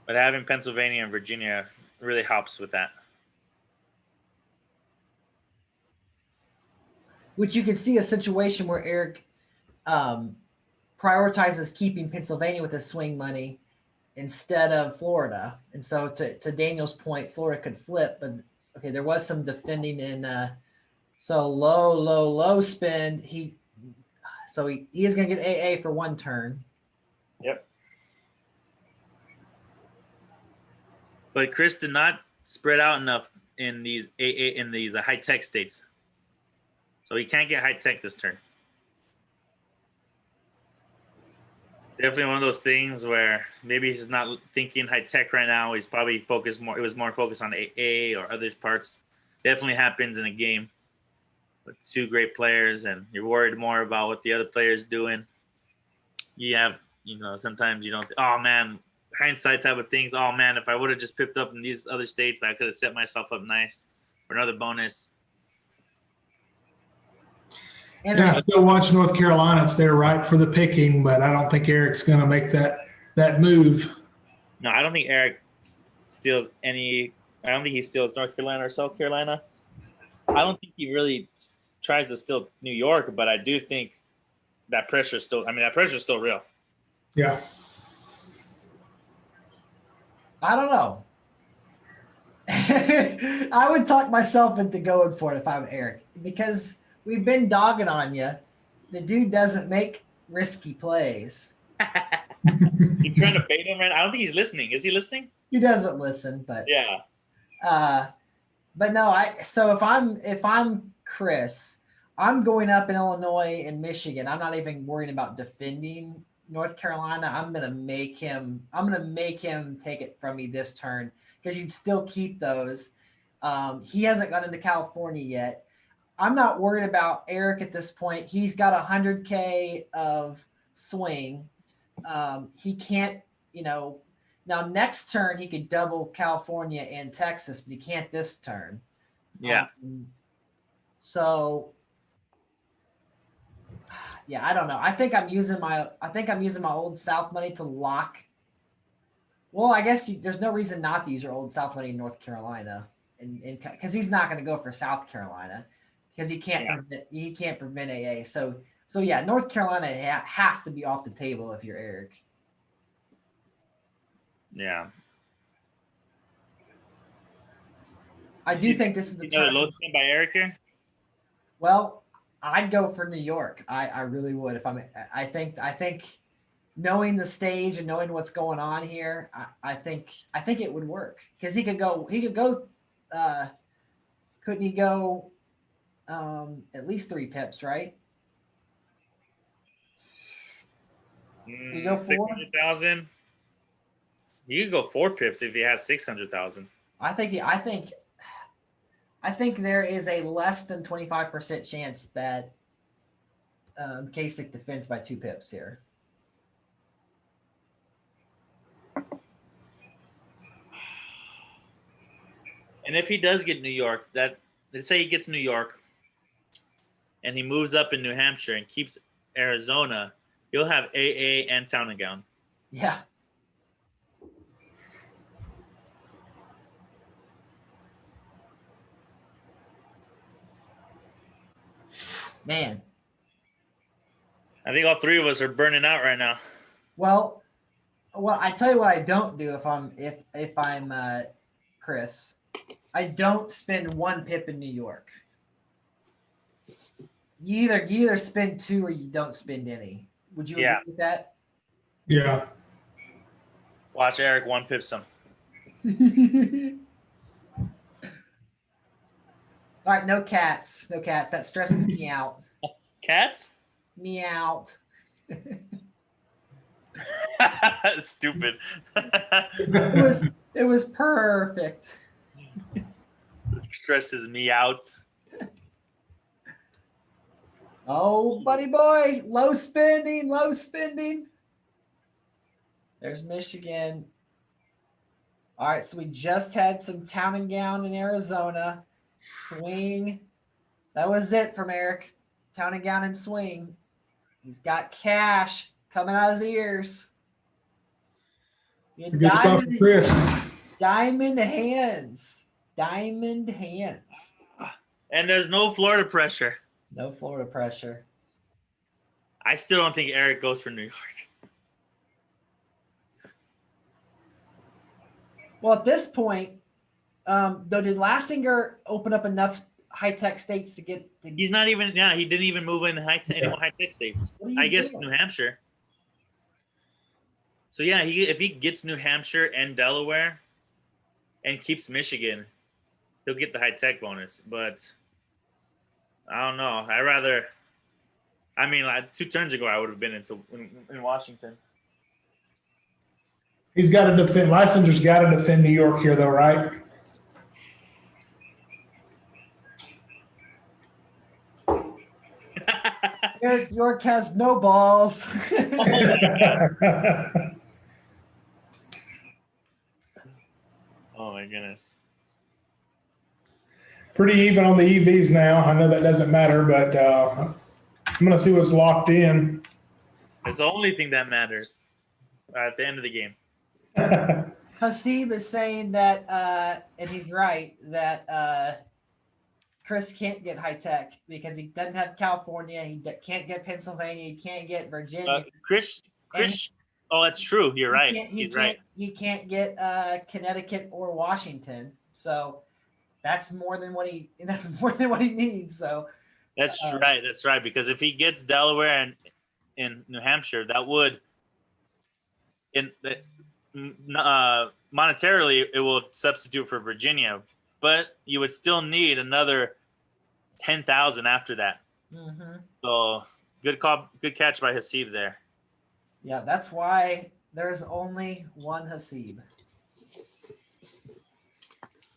But having Pennsylvania and Virginia really helps with that. Which you can see a situation where Erik prioritizes keeping Pennsylvania with his swing money instead of Florida. And so to Daniel's point, Florida could flip, but okay, there was some defending in so low spend. He is going to get AA for one turn. Yep. But Chris did not spread out enough in these high tech states. So he can't get high tech this turn. Definitely one of those things where maybe he's not thinking high tech right now. He's probably focused more. It was more focused on AA or other parts. Definitely happens in a game with two great players, and you're worried more about what the other player's doing. You have, sometimes you don't. Oh man, hindsight type of things. Oh man, if I would have just picked up in these other states, I could have set myself up nice for another bonus. And I still watch North Carolina. It's there right for the picking, but I don't think Erik's going to make that move. No, I don't think Erik steals any. I don't think he steals North Carolina or South Carolina. I don't think he really tries to steal New York, but I do think that pressure is still. That pressure is still real. Yeah. I don't know. I would talk myself into going for it if I'm Erik, because we've been dogging on you. The dude doesn't make risky plays. You trying to bait him, right? I don't think he's listening. Is he listening? He doesn't listen, but yeah. But no, so if I'm Chris, I'm going up in Illinois and Michigan. I'm not even worrying about defending North Carolina. I'm gonna make him take it from me this turn, because you'd still keep those. He hasn't gone into California yet. I'm not worried about Erik at this point. He's got 100K of swing. He can't, now next turn he could double California and Texas, but he can't this turn. Yeah. So Yeah, I don't know. I think I'm using my old South money to lock. Well, I guess there's no reason not to use your old South money in North Carolina, and because he's not going to go for South Carolina because he can't prevent AA. So yeah, North Carolina has to be off the table if you're Erik. Yeah. I do think this is the another turn. low spin by Erik here. Well, I'd go for New York. I really would if I'm. I think knowing the stage and knowing what's going on here, I think it would work because he could go. Couldn't he go at least 3 pips, right? You go 4? 600,000. You could go 4 pips if he has 600,000. I think there is a less than 25% chance that Kasich defends by 2 pips here. And if he does get New York, let's say he gets New York and he moves up in New Hampshire and keeps Arizona, he'll have AA and Town and Gown. Yeah. Man. I think all 3 of us are burning out right now. Well, I tell you what I don't do if I'm Chris. I don't spend 1 pip in New York. You either spend 2 or you don't spend any. Would you agree with that? Yeah. Watch Erik 1 pip some. All right, no cats. No cats. That stresses me out. Cats? Me out. Stupid. It was perfect. It stresses me out. Oh, buddy boy. Low spending. There's Michigan. All right, so we just had some Town and Gown in Arizona. Swing. That was it from Erik. Town and Gown and swing. He's got cash coming out his ears. It's a good spot for Chris. Diamond hands. And there's no Florida pressure. No Florida pressure. I still don't think Erik goes for New York. Well, at this point, though, did Lassinger open up enough high-tech states to get? He's not even. Yeah, he didn't even move in any more high-tech states. I guess New Hampshire. So yeah, if he gets New Hampshire and Delaware, and keeps Michigan, he'll get the high-tech bonus. But I don't know. I mean, 2 turns ago, I would have been in Washington. He's got to defend. Lassinger's got to defend New York here, though, right? Erik York has no balls. Oh my goodness. Pretty even on the EVs now. I know that doesn't matter, but I'm going to see what's locked in. It's the only thing that matters at the end of the game. Hasib is saying that, and he's right, that Chris can't get high tech because he doesn't have California. He can't get Pennsylvania. He can't get Virginia. Chris. Oh, that's true. You're right. He's right. He can't get Connecticut or Washington. So that's more than what he needs. So that's right. That's right. Because if he gets Delaware and in New Hampshire, that would monetarily it will substitute for Virginia, but you would still need another 10,000 after that. Mm-hmm. So good call, good catch by Hasib there. Yeah, that's why there's only one Hasib.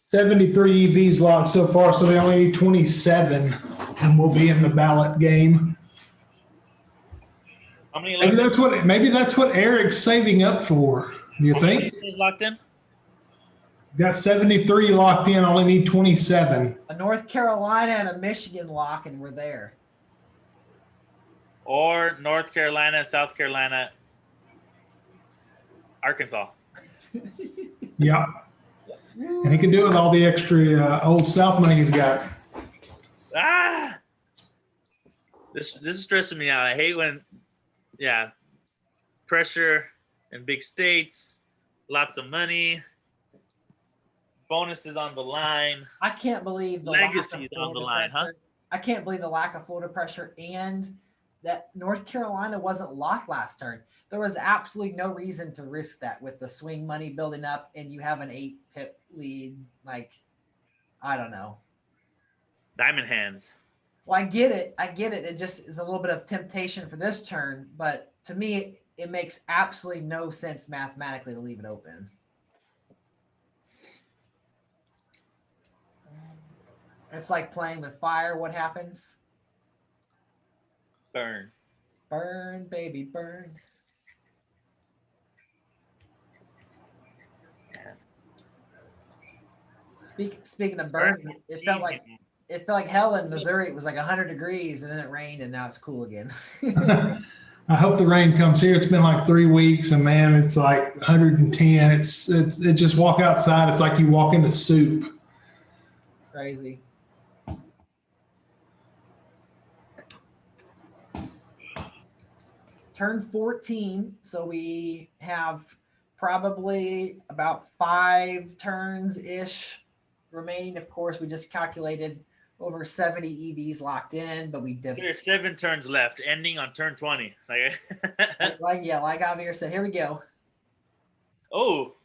73 EVs locked so far, so they only need 27, and we'll be in the ballot game. How many? Maybe that's what Erik's saving up for. Do you think? Is locked in? Got 73 locked in. Only need 27. A North Carolina and a Michigan lock, and we're there. Or North Carolina, South Carolina, Arkansas. Yeah. And he can do it with all the extra Old South money he's got. Ah, this is stressing me out. I hate when, pressure in big states, lots of money, bonuses on the line. I can't believe the Legacies lack of on the Florida line, huh? pressure. I can't believe the lack of Florida pressure and that North Carolina wasn't locked last turn. There was absolutely no reason to risk that with the swing money building up and you have an 8-pip lead. Like, I don't know. Diamond hands. Well, I get it. It just is a little bit of temptation for this turn, but to me, it makes absolutely no sense mathematically to leave it open. It's like playing with fire. What happens? Burn. Burn, baby, burn. Speaking of burn, it felt like hell in Missouri. It was like 100 degrees and then it rained and now it's cool again. I hope the rain comes here. It's been like 3 weeks and man, it's like 110. It just walk outside. It's like you walk into soup. Crazy. Turn 14. So we have probably about 5 turns-ish remaining. Of course, we just calculated over 70 EVs locked in, but we did. So there's 7 turns left, ending on turn 20. like Javier said, here we go. Oh,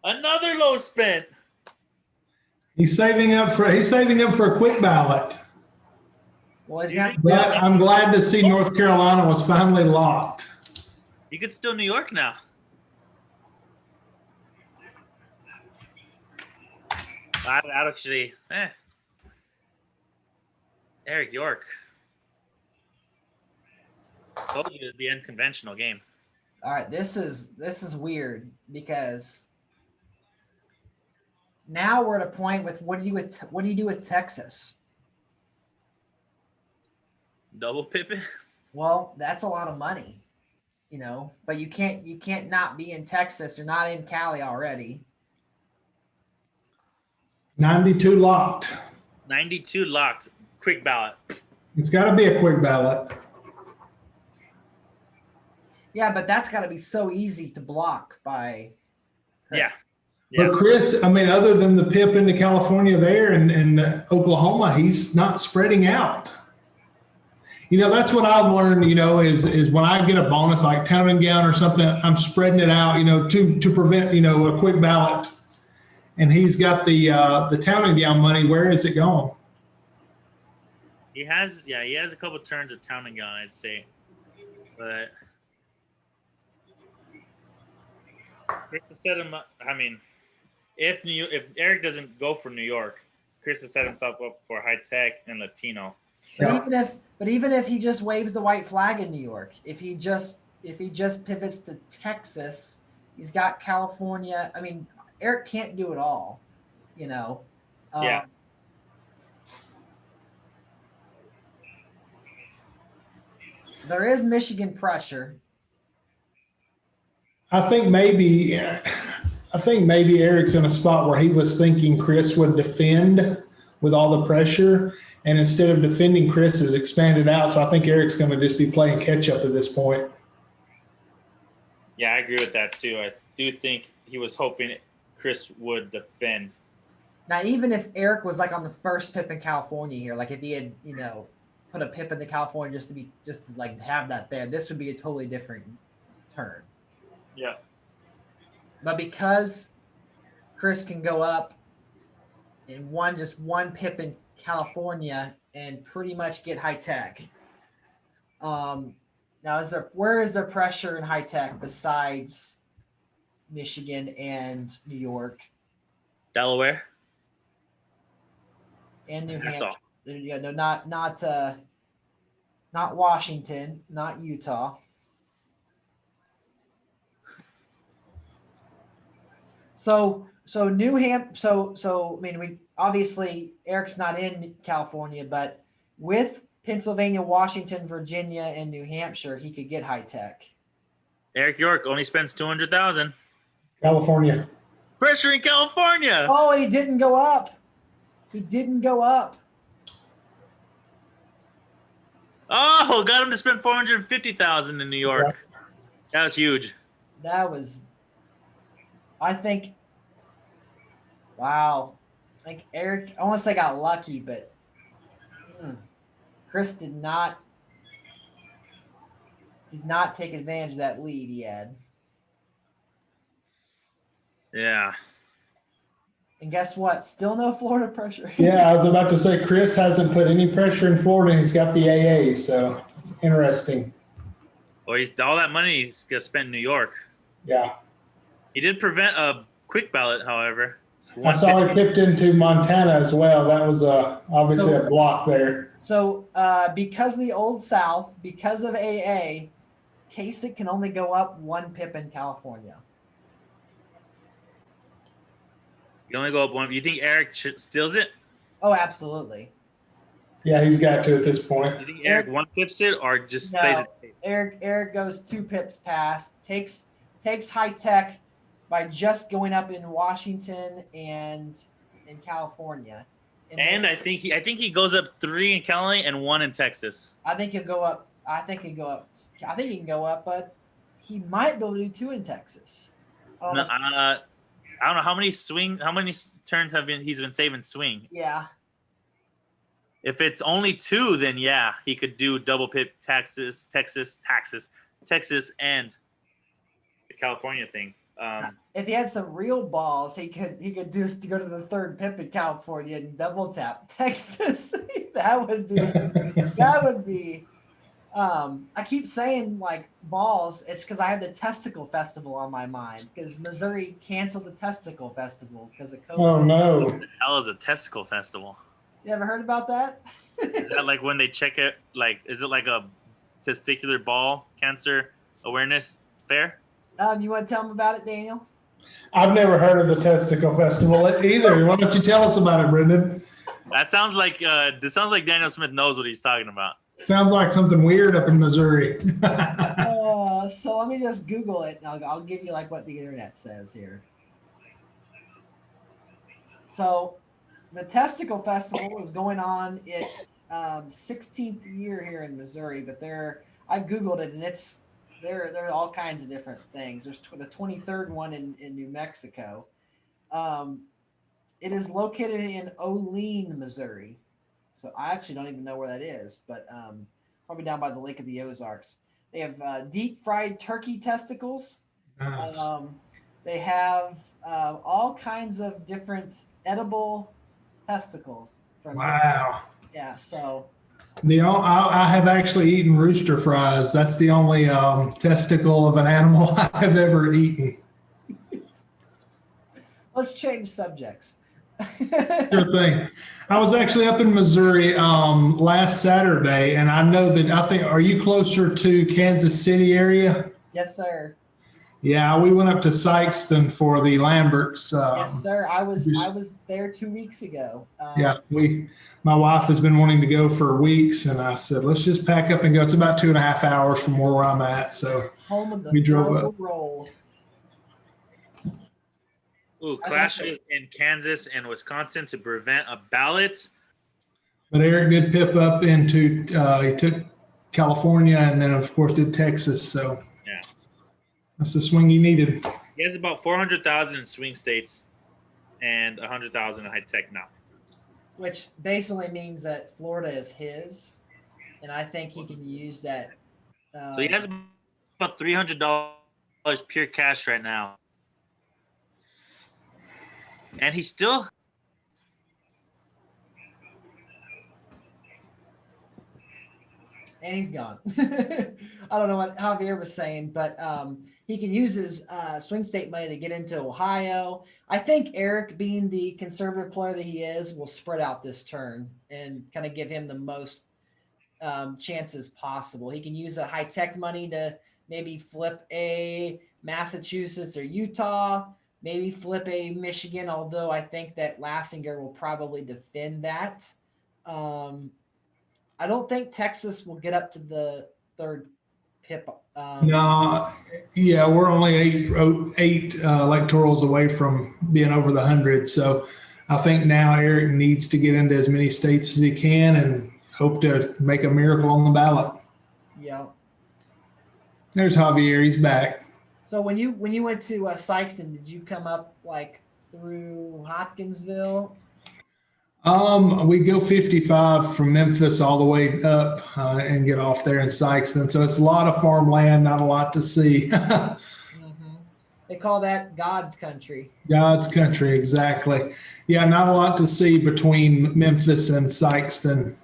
another low spent. He's saving up for a quick ballot. Well, he's got. But I'm glad to see North Carolina was finally locked. You could still New York now. I actually, Erik York. Told you it'd be an unconventional game. All right, this is weird because now we're at a point with what do you do with Texas? Double Pippin? Well, that's a lot of money, but you can't not be in Texas. You're not in Cali already. 92 locked. 92 locked. Quick ballot. It's got to be a quick ballot. Yeah, but that's got to be so easy to block by. Yeah. But Chris, I mean, other than the pip into California there and Oklahoma, he's not spreading out. That's what I've learned, is when I get a bonus like town and gown or something, I'm spreading it out, to prevent, a quick ballot. And he's got the town and gown money. Where is it going? He has a couple turns of town and gown, I'd say. But Chris has set him up. I mean, if Erik doesn't go for New York, Chris has set himself up for high tech and Latino. But even if he just waves the white flag in New York, if he just pivots to Texas, he's got California. I mean, Erik can't do it all, Yeah. There is Michigan pressure. I think maybe Erik's in a spot where he was thinking Chris would defend with all the pressure, and instead of defending, Chris has expanded out. So I think Erik's going to just be playing catch up at this point. Yeah, I agree with that too. I do think he was hoping Chris would defend. Now, even if Erik was like on the first pip in California here, like if he had, put a pip into California just to like have that there, this would be a totally different turn. Yeah. But because Chris can go up in one pip in California and pretty much get high tech. Now, where is there pressure in high tech besides Michigan and New York? Delaware. And New Hampshire. That's all. Yeah, no, not Washington, not Utah. So New Hampshire. So I mean, we obviously Erik's not in California, but with Pennsylvania, Washington, Virginia, and New Hampshire, he could get high tech. Eric York only spends 200,000. California. Pressure in California. Oh, he didn't go up. He didn't go up. Oh, got him to spend 450,000 in New York. Yeah. That was huge. That was, I think, wow. Like Eric, I want to say got lucky, but Chris did not take advantage of that lead he had. Yeah. And guess what? Still no Florida pressure. Yeah, I was about to say Chris hasn't put any pressure in Florida, and he's got the AA, so it's interesting. Well, all that money he's gonna spend in New York. Yeah. He did prevent a quick ballot, however. I saw he tipped into Montana as well. That was obviously a block there. So because of the Old South, because of AA, Kasich can only go up 1 pip in California. You only go up one. You think Eric steals it? Oh, absolutely. Yeah, he's got to at this point. You think Eric one pips it or just stays it? Eric goes 2 pips past, takes high tech by just going up in Washington and in California. And I think he goes up 3 in Cali and 1 in Texas. I think he'll go up. I think he can go up, but he might be able to do 2 in Texas. I don't know how many turns he's been saving swing. Yeah. If it's only 2, then yeah, he could do double pip Texas, and the California thing. If he had some real balls, he could just go to the 3rd pip in California and double tap Texas. that would be. I keep saying like balls. It's because I had the Testicle Festival on my mind because Missouri canceled the Testicle Festival because of COVID. Oh no! What the hell is a testicle festival? You ever heard about that? Is that like when they check it? Like, is it like a testicular ball cancer awareness fair? You want to tell them about it, Daniel? I've never heard of the Testicle Festival either. Why don't you tell us about it, Brendan? That sounds like Daniel Smith knows what he's talking about. Sounds like something weird up in Missouri. So let me just Google it. And I'll give you like what the internet says here. So the Testicle Festival is going on its 16th year here in Missouri, but I Googled it and there are all kinds of different things. There's the 23rd one in New Mexico. It is located in Olean, Missouri. So I actually don't even know where that is, but probably down by the Lake of the Ozarks. They have deep fried turkey testicles. Nice. They have all kinds of different edible testicles. Wow. Yeah, so. I have actually eaten rooster fries. That's the only testicle of an animal I've ever eaten. Let's change subjects. Sure thing. I was actually up in Missouri last Saturday, and are you closer to Kansas City area? Yes, sir. Yeah, we went up to Sykeston for the Lamberts. Yes, sir. I was there 2 weeks ago. My wife has been wanting to go for weeks, and I said, let's just pack up and go. It's about 2.5 hours from where I'm at, so home of the we drove up. Roll. Ooh, clashes in Kansas and Wisconsin to prevent a ballot. But Erik did pip up into he took California and then of course did Texas. So yeah, that's the swing he needed. He has about 400,000 in swing states and 100,000 in high tech now. Which basically means that Florida is his, and I think he can use that. So he has about $300 pure cash right now. And he's still and he's gone. I don't know what Javier was saying, but he can use his swing state money to get into Ohio. I think Erik, being the conservative player that he is, will spread out this turn and kind of give him the most chances possible. He can use the high tech money to maybe flip a Massachusetts or Utah. Maybe flip a Michigan, although I think that Lassinger will probably defend that. I don't think Texas will get up to the third PIP. No, yeah, we're only eight electorals away from being over the 100. So I think now Erik needs to get into as many states as he can and hope to make a miracle on the ballot. Yeah. There's Javier. He's back. So when you went to Sykeston, did you come up like through Hopkinsville? We go 55 from Memphis all the way up and get off there in Sykeston. So it's a lot of farmland, not a lot to see. They call that God's country. God's country, exactly. Yeah, not a lot to see between Memphis and Sykeston,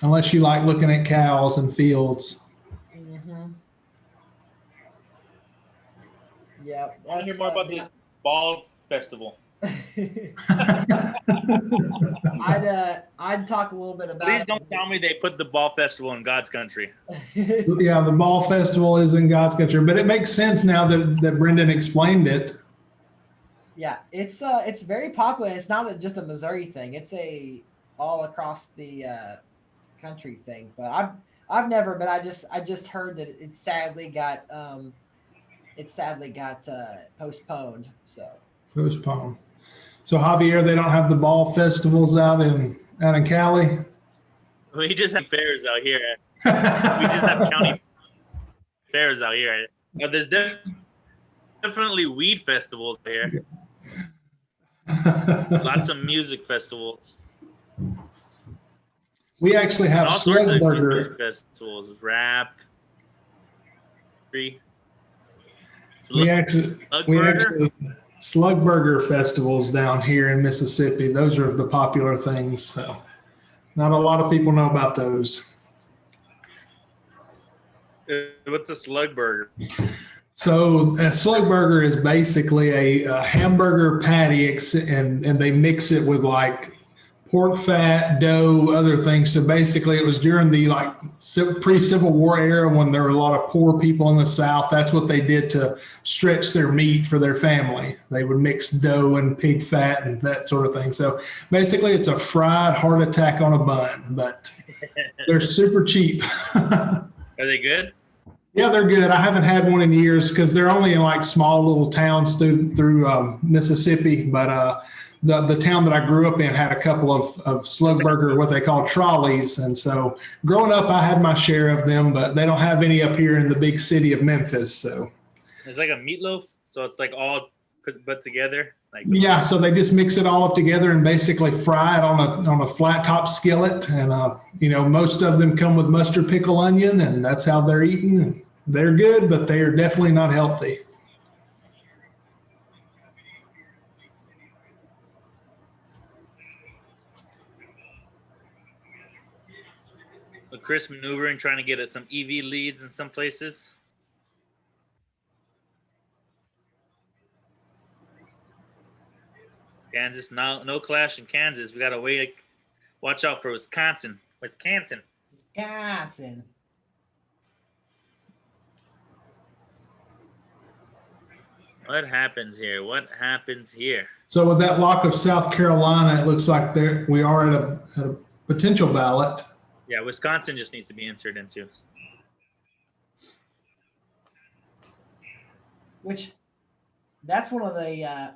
unless you like looking at cows and fields. Yeah. I want to hear more about this ball festival. I'd talk a little bit about. Please don't tell me they put the ball festival in God's country. Yeah, the ball festival is in God's country, but it makes sense now that Brendan explained it. Yeah, it's very popular. And it's not just a Missouri thing; it's a all across the country thing. But I've never, but I just heard that it sadly got postponed. So Postponed. So Javier, they don't have the ball festivals out in Cali. We just have fairs out here. We just have county fairs out here. There's definitely weed festivals here. Lots of music festivals. We actually have All sorts of Slugburger music festivals, rap, free. We actually Slugburger festivals down here in Mississippi. Those are the popular things. So not a lot of people know about those. What's a slug burger? So a slug burger is basically a hamburger patty, and they mix it with like pork fat, dough, other things. So basically it was during the like pre-Civil War era when there were a lot of poor people in the South. That's what they did to stretch their meat for their family. They would mix dough and pig fat and that sort of thing. So basically it's a fried heart attack on a bun, but they're super cheap. Are they good? Yeah, they're good. I haven't had one in years because they're only in like small little towns through Mississippi. But the town that I grew up in had a couple of slug burger, what they call trolleys. And so growing up, I had my share of them, but they don't have any up here in the big city of Memphis. So it's like a meatloaf. So it's like all put together. Yeah, so they just mix it all up together and basically fry it on a flat top skillet. And most of them come with mustard, pickle, onion, and that's how they're eaten. They're good, but they are definitely not healthy. So Chris maneuvering, trying to get some EV leads in some places. Kansas, no clash in Kansas. We got to watch out for Wisconsin. Wisconsin. What happens here? So with that lock of South Carolina, it looks like we are at a potential ballot. Yeah, Wisconsin just needs to be entered into. Which, that's one of the.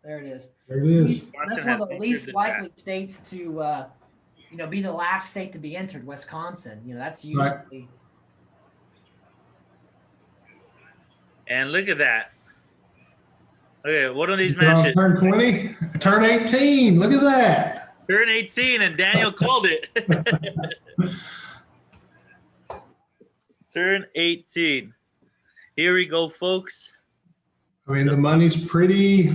There it is. There it is. That's one of the least likely states to, be the last state to be entered. Wisconsin. That's usually. Right. And look at that. Okay, what are these matches? Turn 20, turn 18. Look at that. Turn 18, and Daniel called it. Turn 18. Here we go, folks. I mean, the money's pretty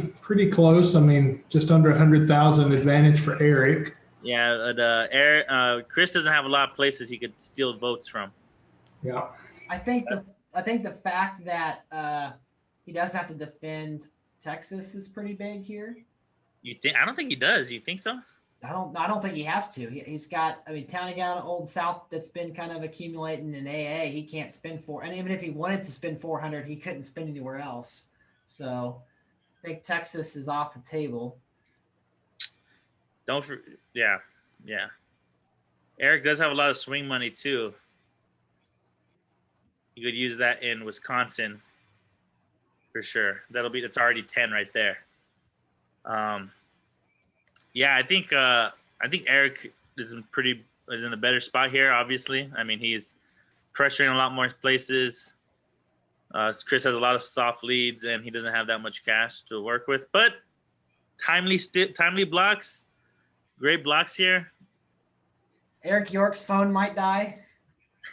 close. I mean, just under 100,000 advantage for Erik. Yeah, Erik, Chris doesn't have a lot of places he could steal votes from. Yeah. I think the fact that he doesn't have to defend Texas is pretty big here. You think? I don't think he does. You think so? I don't think he has to. He's got. I mean, Town again, Old South that's been kind of accumulating in AA. He can't spend and even if he wanted to spend 400, he couldn't spend anywhere else. So, I think Texas is off the table. Yeah. Yeah. Erik does have a lot of swing money too. You could use that in Wisconsin for sure. It's already 10 right there. Yeah, I think Erik is in a better spot here. Obviously, I mean he's pressuring a lot more places. Chris has a lot of soft leads, and he doesn't have that much cash to work with. But timely blocks, great blocks here. Erik York's phone might die.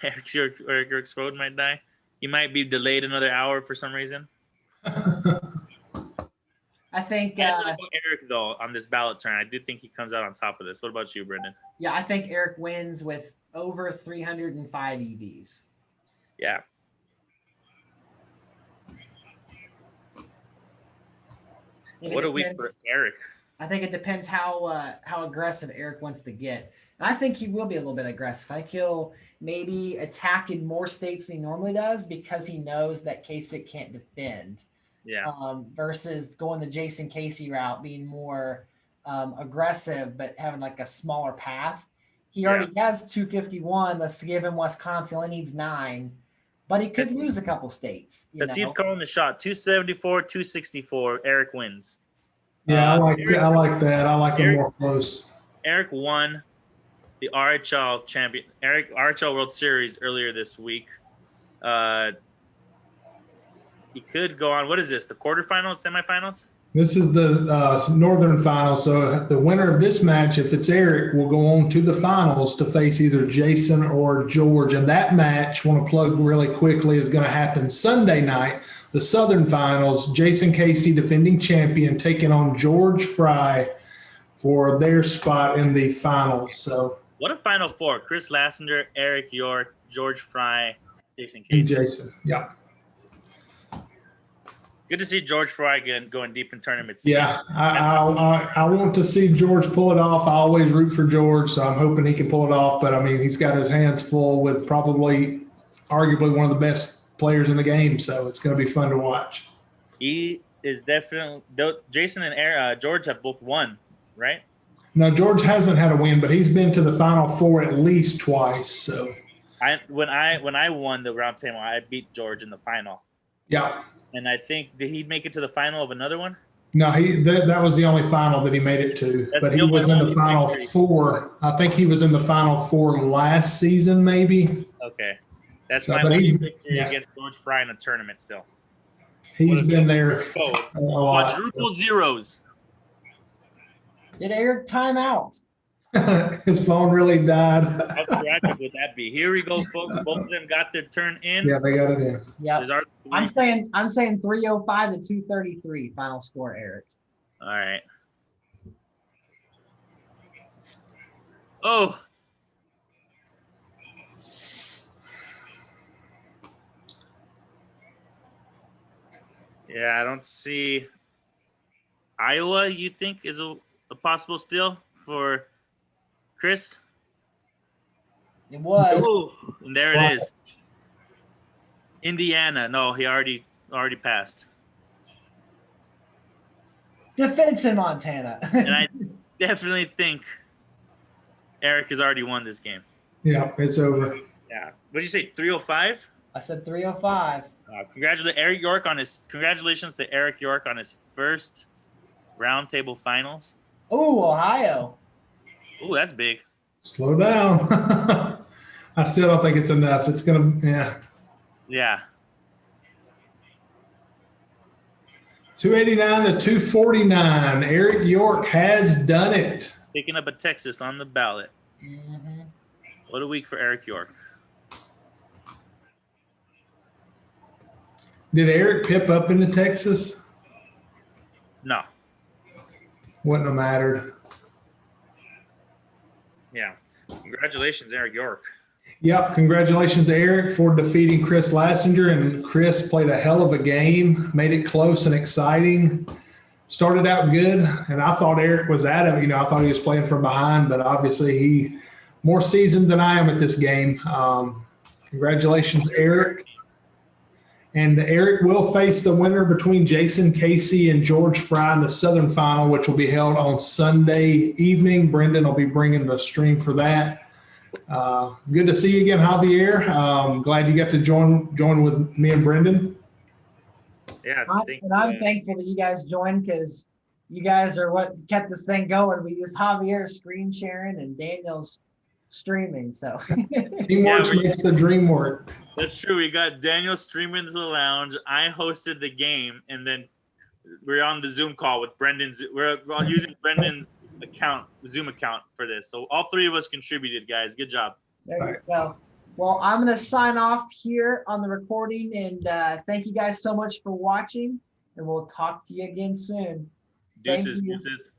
Erik York's phone might die. He might be delayed another hour for some reason. I think Erik though on this ballot turn, I do think he comes out on top of this. What about you, Brendan? Yeah, I think Erik wins with over 305 EVs. Yeah. What a week for Erik. I think it depends how aggressive Erik wants to get. And I think he will be a little bit aggressive. I think he'll maybe attack in more states than he normally does because he knows that Kasich can't defend. Yeah. Versus going the Jason Casey route, being more aggressive, but having like a smaller path. He already has 251. Let's give him Wisconsin. He only needs 9, but he could lose a couple states. He's calling the shot. 274, 264. Erik wins. Yeah, I like that. I like him more close. Erik won the RHL World Series earlier this week. He could go on. What is this? The quarterfinals, semifinals? This is the Northern final. So the winner of this match, if it's Erik, will go on to the finals to face either Jason or George. And that match, want to plug really quickly, is going to happen Sunday night. The Southern finals, Jason Casey, defending champion, taking on George Fry for their spot in the finals. So what a Final Four. Chris Lassinger, Erik York, George Fry, Jason Casey. Yeah. Good to see George Fry going deep in tournaments. Yeah, I want to see George pull it off. I always root for George, so I'm hoping he can pull it off. But, I mean, he's got his hands full with probably arguably one of the best players in the game, so it's going to be fun to watch. He is definitely – Jason and George have both won, right? No, George hasn't had a win, but he's been to the Final Four at least twice. So when I won the Roundtable, I beat George in the final. Yeah. And I think, did he make it to the final of another one? No, that was the only final that he made it to. But he was in the Final Four. I think he was in the Final Four last season, maybe. Okay. That's my only victory against George Fry in a tournament still. He's been there a lot. Quadruple zeros. Did Erik time out? His phone really died. How tragic would that be? Here we go, folks. Both of them got their turn in. Yeah, they got it in. Yeah. I'm saying 305 to 233 final score, Erik. All right. Oh. Yeah, I don't see Iowa, you think, is a possible steal for Chris? It was. Ooh, and there it is. Indiana. No, he already passed. Defense in Montana. And I definitely think Erik has already won this game. Yeah, it's over. Yeah. What did you say, 305? I said 305. Congratulations to Erik York on his first Roundtable finals. Oh, Ohio. Oh, that's big. Slow down. I still don't think it's enough. It's going to, yeah. Yeah. 289 to 249. Erik York has done it. Picking up a Texas on the ballot. Mm-hmm. What a week for Erik York. Did Erik pip up into Texas? No. Wouldn't have mattered. Yeah. Congratulations, Erik York. Yep. Congratulations, Erik, for defeating Chris Lassinger. And Chris played a hell of a game, made it close and exciting. Started out good, and I thought Erik was at him. I thought he was playing from behind, but obviously he more seasoned than I am at this game. Congratulations, Erik. And Erik will face the winner between Jason Casey and George Fry in the Southern Final, which will be held on Sunday evening. Brendan will be bringing the stream for that. Good to see you again, Javier. Glad you got to join with me and Brendan. Yeah, I'm thankful that you guys joined because you guys are what kept this thing going. We use Javier's screen sharing and Daniel's streaming. So teamwork makes the dream work. That's true. We got Daniel streaming to the lounge. I hosted the game, and then we're on the Zoom call with Brendan's. We're all using Brendan's Zoom account for this. So all three of us contributed, guys. Good job. There you go. Well, I'm going to sign off here on the recording, and thank you guys so much for watching, and we'll talk to you again soon. Deuces.